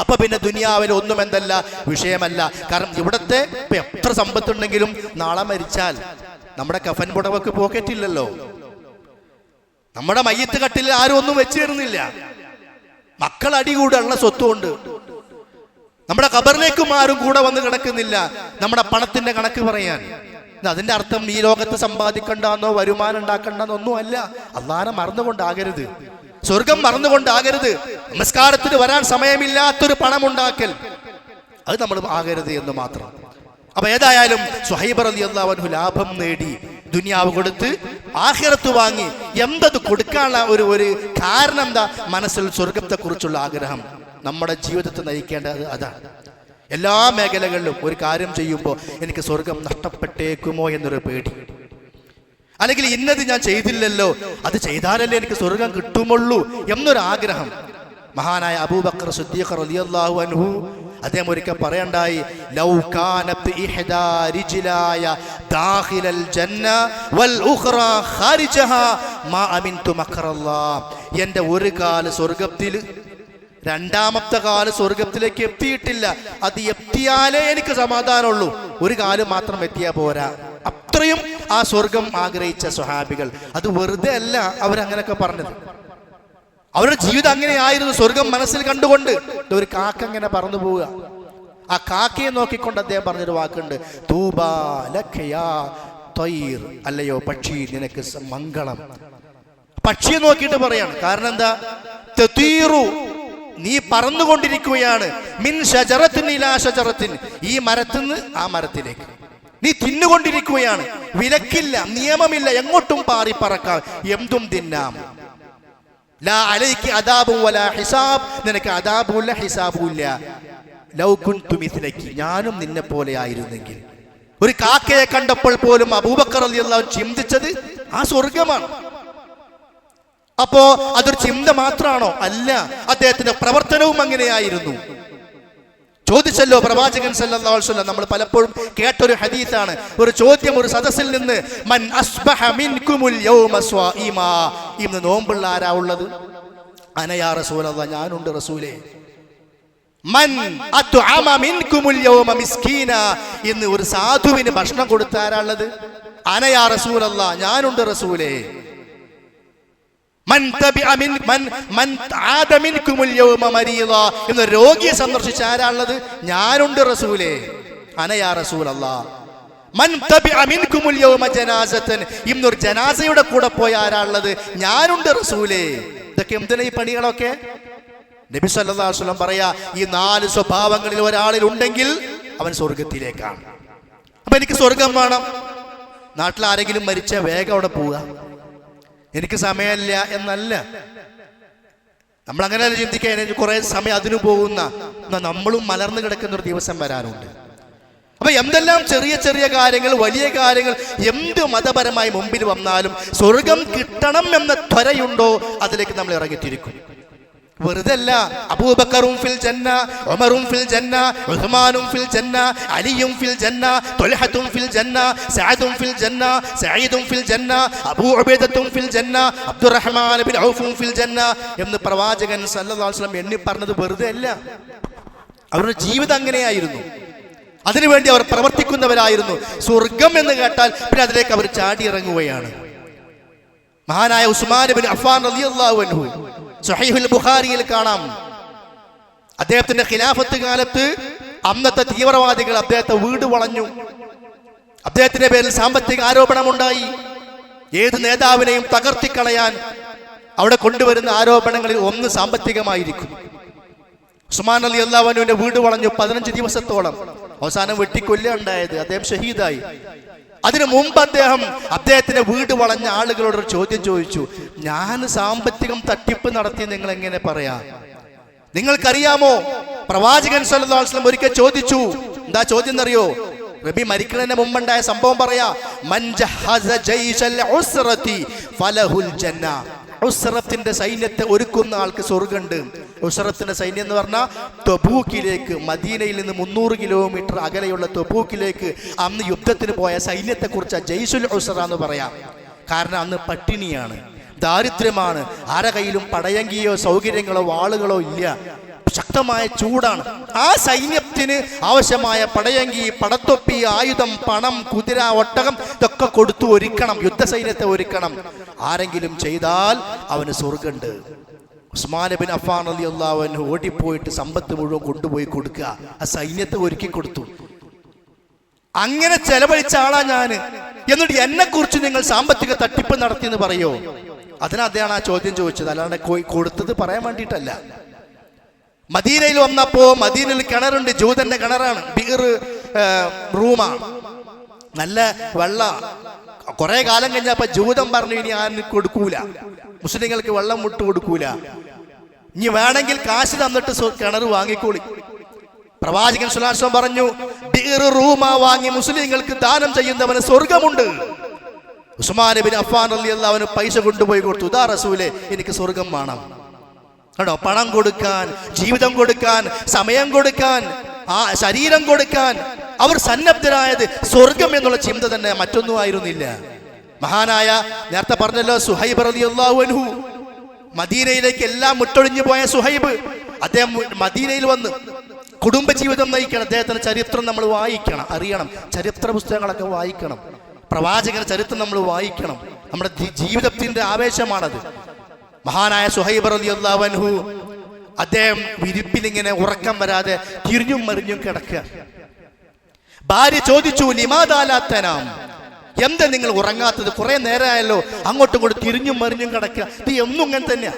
അപ്പൊ പിന്നെ ദുനിയാവിൽ ഒന്നും എന്തല്ല വിഷയമല്ല. കാരണം ഇവിടത്തെ എത്ര സമ്പത്തുണ്ടെങ്കിലും നാളെ മരിച്ചാൽ നമ്മുടെ കഫൻ പുടവക്ക് പോക്കറ്റില്ലല്ലോ, നമ്മുടെ മയ്യത്ത് കട്ടിൽ ആരും ഒന്നും വെച്ചു തരുന്നില്ല, മക്കൾ അടികൂടുള്ള സ്വത്തുകൊണ്ട് നമ്മുടെ ഖബറിലേക്കും ആരും കൂടെ വന്ന് കിടക്കുന്നില്ല നമ്മുടെ പണത്തിന്റെ കണക്ക് പറയാൻ. അതിന്റെ അർത്ഥം ഈ ലോകത്ത് സമ്പാദിക്കണ്ടെന്നോ വരുമാനം ഉണ്ടാക്കണ്ടെന്നോ ഒന്നും അല്ല. അള്ളാനെ മറന്നുകൊണ്ടാകരുത്, സ്വർഗം മറന്നുകൊണ്ടാകരുത്, നമസ്കാരത്തിന് വരാൻ സമയമില്ലാത്തൊരു പണമുണ്ടാക്കൽ അത് നമ്മൾ ആകരുത് എന്ന് മാത്രം. അപ്പൊ ഏതായാലും സുഹൈബ് റളിയല്ലാഹു അൻഹു ലാഭം നേടി, ദുനിയാവ് കൊടുത്ത് ആഖിറത്ത് വാങ്ങി. എന്തത് കൊടുക്കാനുള്ള ഒരു കാരണം എന്താ? മനസ്സിൽ സ്വർഗത്തെ കുറിച്ചുള്ള ആഗ്രഹം. നമ്മുടെ ജീവിതത്തെ നയിക്കേണ്ടത് അതാണ്. എല്ലാ മേഖലകളിലും ഒരു കാര്യം ചെയ്യുമ്പോൾ എനിക്ക് സ്വർഗം നഷ്ടപ്പെട്ടേക്കുമോ എന്നൊരു പേടി, അല്ലെങ്കിൽ ഇന്നത് ഞാൻ ചെയ്തില്ലല്ലോ, അത് ചെയ്താലല്ലേ എനിക്ക് സ്വർഗം കിട്ടുമുള്ളൂ എന്നൊരാഗ്രഹം. മഹാനായ അബൂബക്കർ സിദ്ദീഖ് റളിയല്ലാഹു അൻഹു അദ്ദേഹം ഒരിക്കൽ പറയണ്ടായി, ലൗ കാനത് ഇഹ്ദാ റിജ്ലായ ദാഖിലൽ ജന്ന വൽ ഉഖ്റാ ഖാരിജഹാ മാ അമിൻതു മക്റല്ലാഹ്, എൻ്റെ ഒരു കാല് സ്വർഗ്ഗത്തിൽ, രണ്ടാമത്തെ കാല് സ്വർഗത്തിലേക്ക് എത്തിയിട്ടില്ല, അത് എത്തിയാലേ എനിക്ക് സമാധാനമുള്ളൂ, ഒരു കാല് മാത്രം എത്തിയാ പോരാ. അത്രയും ആ സ്വർഗം ആഗ്രഹിച്ച സ്വഹാബികൾ. അത് വെറുതെ അല്ല അവരങ്ങനെയൊക്കെ പറഞ്ഞത്, അവരുടെ ജീവിതം അങ്ങനെയായിരുന്നു, സ്വർഗം മനസ്സിൽ കണ്ടുകൊണ്ട്. ഒരു കാക്ക ഇങ്ങനെ പറന്നു പോവുക, ആ കാക്കയെ നോക്കിക്കൊണ്ട് അദ്ദേഹം പറഞ്ഞൊരു വാക്കുണ്ട്, തൂബാ ലക യാ തയ്ർ, അല്ലയോ പക്ഷി നിനക്ക് മംഗളം. പക്ഷിയെ നോക്കിയിട്ട് പറയാണ്, കാരണം എന്താ? തതീറു, നീ പറന്നുകൊണ്ടിരിക്കുകയാണ്, മിൻ ഷജറത്തിൻ ഇലാ ഷജറത്തിൻ, ഈ മരത്തിന്ന് ആ മരത്തിലേക്ക് നീ തിന്നുകൊണ്ടിരിക്കുകയാണ്. വിലക്കില്ല, നിയമമില്ല, എങ്ങോട്ടും പാറി പറക്കാം, എന്തും തിന്നാം. ലാ അലൈകി അദാബു വലാ ഹിസാബ്, നിനക്ക് അദാബുല്ല ഹിസാബുല്ല. ലൗ കുൻതു മിസ്ലകി, ഞാനും നിന്നെ പോലെ ആയിരുന്നെങ്കിൽ. ഒരു കാക്കയെ കണ്ടപ്പോൾ പോലും അബൂബക്കർ റളിയല്ലാഹു അൻഹു ചിന്തിച്ചത് ആ സ്വർഗമാണ്. അപ്പോ അതൊരു ചിന്ത മാത്രമാണോ? അല്ല, അദ്ദേഹത്തിന്റെ പ്രവർത്തനവും അങ്ങനെയായിരുന്നു. ചോദിച്ചല്ലോ പ്രവാചകൻ സല്ലല്ലാഹു അലൈഹി വസല്ലം. നമ്മൾ പലപ്പോഴും കേട്ടൊരു ഹദീസാണ്, ഒരു ചോദ്യം ഒരു സദസ്സിൽ നിന്ന്, മൻ അസ്ബഹ മിൻകുമുൽ യൗമ സ്വാഇമാ, ഇന്ന് നോമ്പുള്ള ആരാ ഉള്ളത്? അന യാ റസൂലല്ലാഹ്, ഞാനുണ്ട് റസൂലേ. മൻ അത്അമ മിൻകുമുൽ യൗമ മിസ്കീന, ഇന്ന് ഒരു സാധുവിന് ഭക്ഷണം കൊടുത്ത ആരാ ഉള്ളത്? അന യാ റസൂലല്ലാഹ്, ഞാനുണ്ട് റസൂലേ. ഇന്ന് രോഗിയെ സന്ദർശിച്ച ആരാ ഉള്ളത്? ഞാനുണ്ട് റസൂലേ, അന യാ റസൂലല്ലാഹ്. ഇന്നൊരു ജനാസയുടെ കൂടെ പോയ ആരാ ഉള്ളത്? ഞാനുണ്ട് റസൂലേ. ഇതൊക്കെ എന്തിനാ ഈ പണികളൊക്കെ? നബി സല്ലല്ലാഹു അലൈഹി വസല്ലം പറയാ, ഈ 4 സ്വഭാവങ്ങളിൽ ഒരാളിൽ ഉണ്ടെങ്കിൽ അവൻ സ്വർഗത്തിലേക്കാണ്. അപ്പൊ എനിക്ക് സ്വർഗം വേണം. നാട്ടിൽ ആരെങ്കിലും മരിച്ച വേഗം അവിടെ പോവുക, എനിക്ക് സമയമില്ല എന്നല്ല. നമ്മൾ അങ്ങനെയല്ല ചിന്തിക്കാൻ. കുറെ സമയം അതിനു പോകുന്ന നമ്മളും മലർന്നു കിടക്കുന്ന ഒരു ദിവസം വരാനുണ്ട്. അപ്പൊ എന്തെല്ലാം ചെറിയ ചെറിയ കാര്യങ്ങൾ, വലിയ കാര്യങ്ങൾ, എന്ത് മതപരമായി മുമ്പിൽ വന്നാലും സ്വർഗം കിട്ടണം എന്ന ത്വരയുണ്ടോ അതിലേക്ക് നമ്മൾ ഇറങ്ങിത്തിരിക്കും. വെറുതെ അല്ല. അബൂബക്കറും ഫിൽ ജന്ന, ഉമറും ഫിൽ ജന്ന, ഉസ്മാനും ഫിൽ ജന്ന, അലിയും ഫിൽ ജന്ന, ത്വൽഹത്തും ഫിൽ ജന്ന, സഅദും ഫിൽ ജന്ന, സഈദും ഫിൽ ജന്ന, അബൂ ഉബൈദത്തും ഫിൽ ജന്ന, അബ്ദുറഹ്മാൻ ബിൻ ഔഫും ഫിൽ ജന്ന എന്ന് പ്രവാചകൻ സല്ലല്ലാഹു അലൈഹി വസല്ലം എണ്ണി പറഞ്ഞത് വെറുതെ അല്ല. അവരുടെ ജീവിതം അങ്ങനെയായിരുന്നു. അതിനുവേണ്ടി അവർ പ്രവർത്തിക്കുന്നവരായിരുന്നു. സ്വർഗം എന്ന് കേട്ടാൽ പിന്നെ അതിലേക്ക് അവർ ചാടി ഇറങ്ങുകയാണ്. മഹാനായ ഉസ്മാൻ ബിൻ അഫ്ഫാൻ റളിയല്ലാഹു അൻഹു സ്വഹീഹുൽ ബുഖാരിയിൽ കാണാം, അദ്ദേഹത്തിന്റെ ഖിലാഫത്ത് കാലത്ത് അന്നത്തെ തീവ്രവാദികൾ അദ്ദേഹത്തെ വീട് വളഞ്ഞു. അദ്ദേഹത്തിന്റെ പേരിൽ സാമ്പത്തിക ആരോപണമുണ്ടായി. ഏത് നേതാവിനെയും തകർത്തിക്കളയാൻ അവിടെ കൊണ്ടുവരുന്ന ആരോപണങ്ങളിൽ ഒന്ന് സാമ്പത്തികമായിരിക്കും. ഉസ്മാൻ റളിയല്ലാഹു അൻഹുവിന്റെ വീട് വളഞ്ഞു 15 ദിവസത്തോളം. അവസാനം വെട്ടിക്കൊല്ലുകയുണ്ടായത്. അദ്ദേഹം ഷഹീദായി. അതിനു മുമ്പ് അദ്ദേഹത്തിന്റെ വീട് വളഞ്ഞ ആളുകളോടൊരു ചോദ്യം ചോദിച്ചു, ഞാൻ സാമ്പത്തികം തട്ടിപ്പ് നടത്തി നിങ്ങൾ എങ്ങനെ പറയാ? നിങ്ങൾക്കറിയാമോ, പ്രവാചകൻ സല്ലല്ലാഹു അലൈഹി വസല്ലം ഒരിക്കൽ ചോദിച്ചു. എന്താ ചോദ്യം എന്നറിയോ? നബി മരിക്കുന്നതിന് മുമ്പുണ്ടായ സംഭവം പറയാ. മൻ ജഹസ ജൈശൽ ഉസ്റതി ഫലഹുൽ ജന്ന. ഉസ്റത്തിന്റെ സൈന്യത്തെ ഒരുക്കുന്ന ആൾക്ക് സ്വർഗ്ഗമുണ്ട്. ഉസ്റത്തിന്റെ സൈന്യം എന്ന് പറഞ്ഞാൽ തബൂക്കിലേക്ക്, മദീനയിൽ നിന്ന് 300 കിലോമീറ്റർ അകലെയുള്ള തബൂക്കിലേക്ക് അന്ന് യുദ്ധത്തിന് പോയ സൈന്യത്തെ കുറിച്ച് ജയ്സുൽ ഉസ്റ എന്ന് പറയാം. കാരണം അന്ന് പട്ടിണിയാണ്, ദാരിദ്ര്യമാണ്, ആരെ കയ്യിലും പടയങ്കിയോ സൗകര്യങ്ങളോ വാളുകളോ ഇല്ല, ശക്തമായ ചൂടാണ്. ആ സൈന്യത്തിന് ആവശ്യമായ പടയങ്കി, പടത്തൊപ്പി, ആയുധം, പണം, കുതിര, ഒട്ടകം ഇതൊക്കെ കൊടുത്തു ഒരുക്കണം. യുദ്ധസൈന്യത്തെ ഒരുക്കണം. ആരെങ്കിലും ചെയ്താൽ അവന് സ്വർഗ്ഗമുണ്ട്. ഉസ്മാൻ ബിൻ അഫ്ഫാൻ റളിയല്ലാഹു അൻഹു ഓടിപ്പോയിട്ട് സമ്പത്ത് മുഴുവൻ കൊണ്ടുപോയി കൊടുക്കുക. ആ സൈന്യത്തെ ഒരുക്കി കൊടുത്തു. അങ്ങനെ ചെലവഴിച്ച ആളാ ഞാന്, എന്നിട്ട് എന്നെ കുറിച്ച് നിങ്ങൾ സാമ്പത്തിക തട്ടിപ്പ് നടത്തി എന്ന് പറയോ? അതിന് അദ്ദേഹം ആ ചോദ്യം ചോദിച്ചത്, അല്ലാണ്ട് കൊടുത്തത് പറയാൻ വേണ്ടിയിട്ടല്ല. മദീനയിൽ വന്നപ്പോ മദീനയിൽ കിണറുണ്ട്, ജൂതന്റെ കിണറാണ്, ബിർ റൂമാണ്, നല്ല വെള്ള. കുറെ കാലം കഴിഞ്ഞപ്പോ ജൂതൻ പറഞ്ഞു, ഇനി ആരും കൊടുക്കൂല, മുസ്ലിങ്ങൾക്ക് വെള്ളം വിട്ടു കൊടുക്കൂല, ഇനി വേണമെങ്കിൽ കാശ് തന്നിട്ട് കിണർ വാങ്ങിക്കോളി. പ്രവാചകൻ സ്വല്ലല്ലാഹു അലൈഹി വസല്ലം പറഞ്ഞു, ബിർ റൂമ വാങ്ങി മുസ്ലിങ്ങൾക്ക് ദാനം ചെയ്യുന്നവന് സ്വർഗമുണ്ട്. ഉസ്മാൻ ബിൻ അഫ്ഫാൻ റളിയല്ലാഹു അൻഹു പൈസ കൊണ്ടുപോയി കൊടുത്തു. ദാ റസൂലേ, എനിക്ക് സ്വർഗം വേണം. കേട്ടോ, പണം കൊടുക്കാൻ, ജീവിതം കൊടുക്കാൻ, സമയം കൊടുക്കാൻ, ആ ശരീരം കൊടുക്കാൻ അവർ സന്നദ്ധരായത് സ്വർഗം എന്നുള്ള ചിന്ത തന്നെ, മറ്റൊന്നും ആയിരുന്നില്ല. മഹാനായ നേരത്തെ പറഞ്ഞല്ലോ സുഹൈബ് റളിയല്ലാഹു അൻഹു, മദീനയിലേക്ക് എല്ലാം മുട്ടൊഴിഞ്ഞു പോയ സുഹൈബ്, അദ്ദേഹം മദീനയിൽ വന്ന് കുടുംബജീവിതം നയിക്കണം. അദ്ദേഹത്തിന്റെ ചരിത്രം നമ്മൾ വായിക്കണം, അറിയണം. ചരിത്ര പുസ്തകങ്ങളൊക്കെ വായിക്കണം. പ്രവാചകന്റെ ചരിത്രം നമ്മൾ വായിക്കണം. നമ്മുടെ ജീവിതത്തിന്റെ ആവേശമാണത്. മഹാനായ സുഹൈബ് റളിയല്ലാഹു അൻഹു, അദ്ദേഹം വിരിപ്പിൽ ഇങ്ങനെ ഉറക്കം വരാതെ തിരിഞ്ഞും മറിഞ്ഞും കിടക്കുക. ഭാര്യ ചോദിച്ചു, ലിമാദാലാത്തനാം, എന്താ നിങ്ങൾ ഉറങ്ങാത്തത്? കുറെ നേരമായല്ലോ, അങ്ങോട്ടും ഇങ്ങോട്ടും തിരിഞ്ഞും മറിഞ്ഞും കിടക്കുക, ഇത് എന്നും ഇങ്ങനെ തന്നെയാ.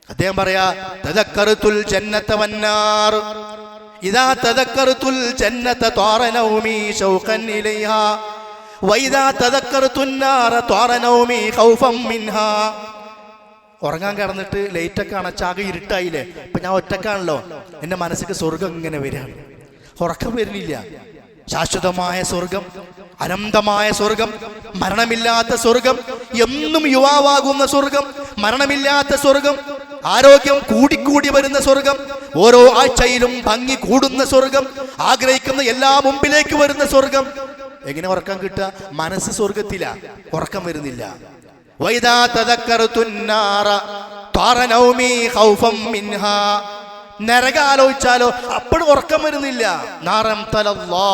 അദ്ദേഹം പറയാ, തദക്കറതുൽ ജന്നത വന്നാർ ഇദാ തദക്കറതുൽ ജന്നത ത്വാറ നൗമി ശൗഖൻ ഇലൈഹാ വഇദാ തദക്കറതുൻ നാറ ത്വാറ നൗമി ഖൗഫൻ മിൻഹാ. ഉറങ്ങാൻ കിടന്നിട്ട് ലൈറ്റൊക്കെ അണച്ചാകെ ഇരുട്ടായില്ലേ, ഇപ്പൊ ഞാൻ ഒറ്റക്കാണല്ലോ, എന്റെ മനസ്സിക്ക് സ്വർഗം ഇങ്ങനെ വരികയാണ്, ഉറക്കം വരുന്നില്ല. ശാശ്വതമായ സ്വർഗം, അനന്തമായ സ്വർഗം, മരണമില്ലാത്ത സ്വർഗം, എന്നും യുവാവാകുന്ന സ്വർഗം, മരണമില്ലാത്ത സ്വർഗം, ആരോഗ്യം കൂടിക്കൂടി വരുന്ന സ്വർഗം, ഓരോ ആഴ്ചയിലും ഭംഗി കൂടുന്ന സ്വർഗം, ആഗ്രഹിക്കുന്ന എല്ലാ മുമ്പിലേക്ക് വരുന്ന സ്വർഗം. എങ്ങനെ ഉറക്കം കിട്ടുക? മനസ്സ് സ്വർഗത്തിലാ, ഉറക്കം വരുന്നില്ല. വൈദാ തദക്കറതുന്നാറ ത്വാറ നൗമി ഖൗഫം മിൻഹാ, നരകം ആലോചിച്ചാലോ അപ്പോഴും ഉറക്കം വരുന്നില്ല. നാറൻ തലല്ലാ,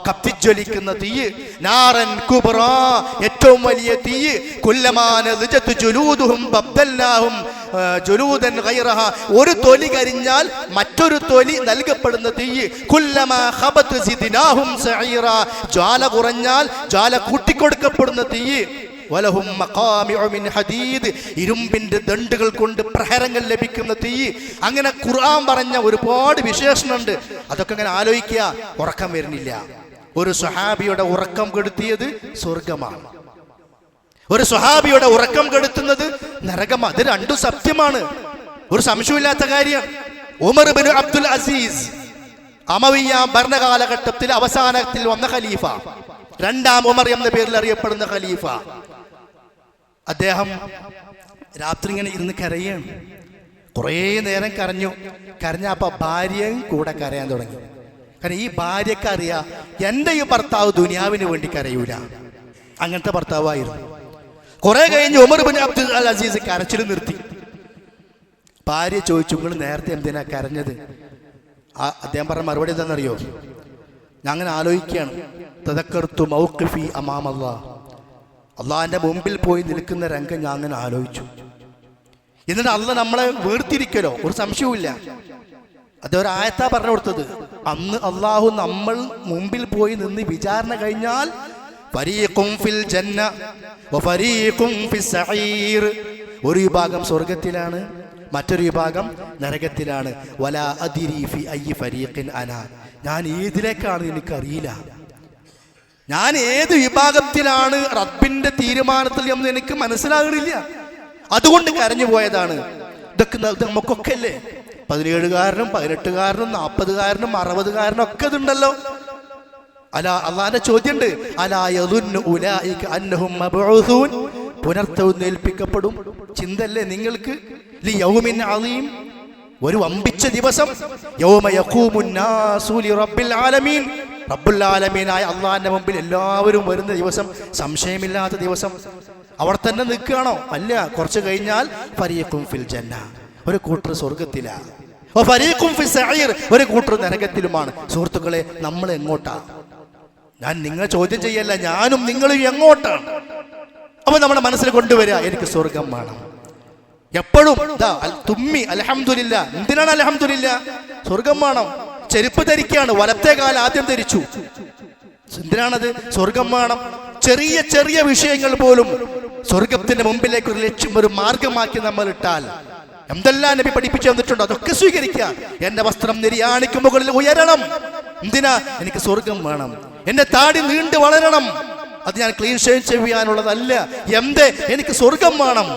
കത്തിജ്വലിക്കുന്ന തീയ്. നാറൻ കുബ്റാ, ഏറ്റവും വലിയ തീയ്. കുല്ലമാ നദിജത് ജുലൂദുഹും ബദ്ദൽനാഹും ജുലൂദൻ ഗൈറഹ, ഒരു തൊലി കരിഞ്ഞാൽ മറ്റൊരു തൊലി നൽകപ്പെടുന്ന തീയ്. കുല്ലമാ ഖബത് സിദ്നാഹും സഈറ, ജ്വാല കുറഞ്ഞാൽ ജ്വാല കൂട്ടിക്കൊടുക്കപ്പെടുന്ന തീയ്. വലഹും മഖാമിഉ മിൻ ഹദീദ്, ഇരുമ്പിന്റെ ദണ്ഡുകൾ കൊണ്ട് പ്രഹരങ്ങൾ ലഭിക്കുന്ന തീ. അങ്ങനെ ഖുർആൻ പറഞ്ഞ ഒരുപാട് വിശേഷണമുണ്ട്. അതൊക്കെ അങ്ങനെ ആലോചിക്കുക, ഉറക്കം വരുന്നില്ല. ഒരു സ്വഹാബിയുടെ ഉറക്കം കെടുത്തിയത് സ്വർഗമാണ്, ഒരു സ്വഹാബിയുടെ ഉറക്കം കെടുത്തുന്നത് നരകമാണ്. അത് രണ്ടും സത്യമാണ്, ഒരു സംശയമില്ലാത്ത കാര്യമാണ്. ഉമർ ഇബ്നു അബ്ദുൽ അസീസ്, അമവിയ്യ ഭരണകാലഘട്ടത്തിൽ അവസാനത്തിൽ വന്ന ഖലീഫ, രണ്ടാം ഉമർ എന്ന പേരിൽ അറിയപ്പെടുന്ന ഖലീഫ. അദ്ദേഹം രാത്രി ഇങ്ങനെ ഇരുന്ന് കരയാണ്. കുറേ നേരം കരഞ്ഞപ്പോൾ ഭാര്യയും കൂടെ കരയാൻ തുടങ്ങി. കാരണം ഈ ഭാര്യക്ക് അറിയാം എൻ്റെ ഈ ഭർത്താവ് ദുനിയാവിന് വേണ്ടി കരയൂല, അങ്ങനത്തെ ഭർത്താവായിരുന്നു. കുറെ കഴിഞ്ഞ് ഉമർ ഇബ്നു അബ്ദുൽ അസീസ് കരച്ചിൽ നിർത്തി. ഭാര്യ ചോദിച്ചു, നിങ്ങൾ നേരത്തെ എന്തിനാ കരഞ്ഞത്? അദ്ദേഹം പറഞ്ഞ മറുപടി എന്താണെന്നറിയോ? ഞാൻ അങ്ങനെ ആലോചിക്കുകയാണ്. തദക്കർതു മൗഖിഫി അമാമല്ലാഹ്, അള്ളാഹിന്റെ മുമ്പിൽ പോയി നിൽക്കുന്ന രംഗം ഞാൻ അങ്ങനെ ആലോചിച്ചു. എന്നിട്ട് അള്ളാഹ് നമ്മളെ വേർതിരിക്കലോ ഒരു സംശയവുമില്ല. അതൊരായത്താ പറഞ്ഞു കൊടുത്തത്. അന്ന് അള്ളാഹു നമ്മൾ മുമ്പിൽ പോയി നിന്ന് വിചാരണ കഴിഞ്ഞാൽ ഫരീഖും ഫിൽ ജന്ന വഫരീഖും ഫിസ് സഈർ, ഒരു വിഭാഗം സ്വർഗത്തിലാണ്, മറ്റൊരു വിഭാഗം നരകത്തിലാണ്. വലാ അദ്രി ഫി അയ്യി ഫരീഖിൻ അനാ, ഞാൻ ഏതിലേക്കാണ് എനിക്കറിയില്ല, ഞാൻ ഏത് വിഭാഗത്തിലാണ് റബ്ബിന്റെ തീരുമാനത്തിൽ എന്ന് എനിക്ക് മനസ്സിലാകണില്ല. അതുകൊണ്ട് കരഞ്ഞു പോയതാണ്. ഇതൊക്കെ നമുക്കൊക്കെ അല്ലേ, 17കാരനും 18കാരനും 40കാരനും 60കാരനും ഒക്കെ ഇതുണ്ടല്ലോ. അല്ലാഹുവിന്റെ ചോദ്യമുണ്ട്, അലാ യദുന്നു ഉലൈക അന്നഹും മബ്ഊസൂൻ, പുനർത്തെഴുന്നേൽപ്പിക്കപ്പെടും. ചിന്തല്ലേ നിങ്ങൾക്ക്? ലിയൗമിൻ അളീം, ഒരു വമ്പിച്ച ദിവസം. യൗമ യഖൂമുൻ നാസു ലിറബ്ബിൽ ആലമീൻ, റബ്ബുൽ ആലമീനായ അള്ളാഹിന്റെ മുമ്പിൽ എല്ലാവരും വരുന്ന ദിവസം, സംശയമില്ലാത്ത ദിവസം. അവിടെ തന്നെ നിൽക്കുകയാണോ? അല്ല, കുറച്ച് കഴിഞ്ഞാൽ ഫരീഖും ഫിൽ ജന്ന, ഒരു കൂട്ടർ സ്വർഗത്തിലാണ്, ഫരീഖും ഫിസ് സഈർ, ഒരു കൂട്ടർ നരകത്തിലുമാണ്. സുഹൃത്തുക്കളെ, നമ്മൾ എങ്ങോട്ടാ? ഞാൻ നിങ്ങളെ ചോദ്യം ചെയ്യല്ല, ഞാനും നിങ്ങളും എങ്ങോട്ടാണ്? അപ്പൊ നമ്മുടെ മനസ്സിൽ കൊണ്ടുവരിക, എനിക്ക് സ്വർഗം വേണം. എപ്പോഴും തുമ്മി അൽഹംദുലില്ലാ. എന്തിനാണ് അൽഹംദുലില്ലാ? സ്വർഗം വേണം. ചെരുപ്പ് ധരിക്കുകയാണ്, വലത്തെ കാലം ആദ്യം ധരിച്ചു. എന്തിനാണത്? സ്വർഗം വേണം. ചെറിയ ചെറിയ വിഷയങ്ങൾ പോലും സ്വർഗത്തിന്റെ മുമ്പിലേക്ക് ഒരു ലക്ഷ്യം, ഒരു മാർഗമാക്കി നമ്മൾ ഇട്ടാൽ എന്തെല്ലാം നബി പഠിപ്പിച്ചു തന്നിട്ടുണ്ടോ അതൊക്കെ സ്വീകരിക്കുക. എന്റെ വസ്ത്രം നിര്യാണിക്ക് മുകളിൽ ഉയരണം. എന്തിനാ? എനിക്ക് സ്വർഗം വേണം. എന്റെ താടി നീണ്ടു വളരണം. അത് ഞാൻ ക്ലീൻ ഷേവ് ചെയ്യാനുള്ളതല്ല. എനിക്ക് സ്വർഗം വേണം.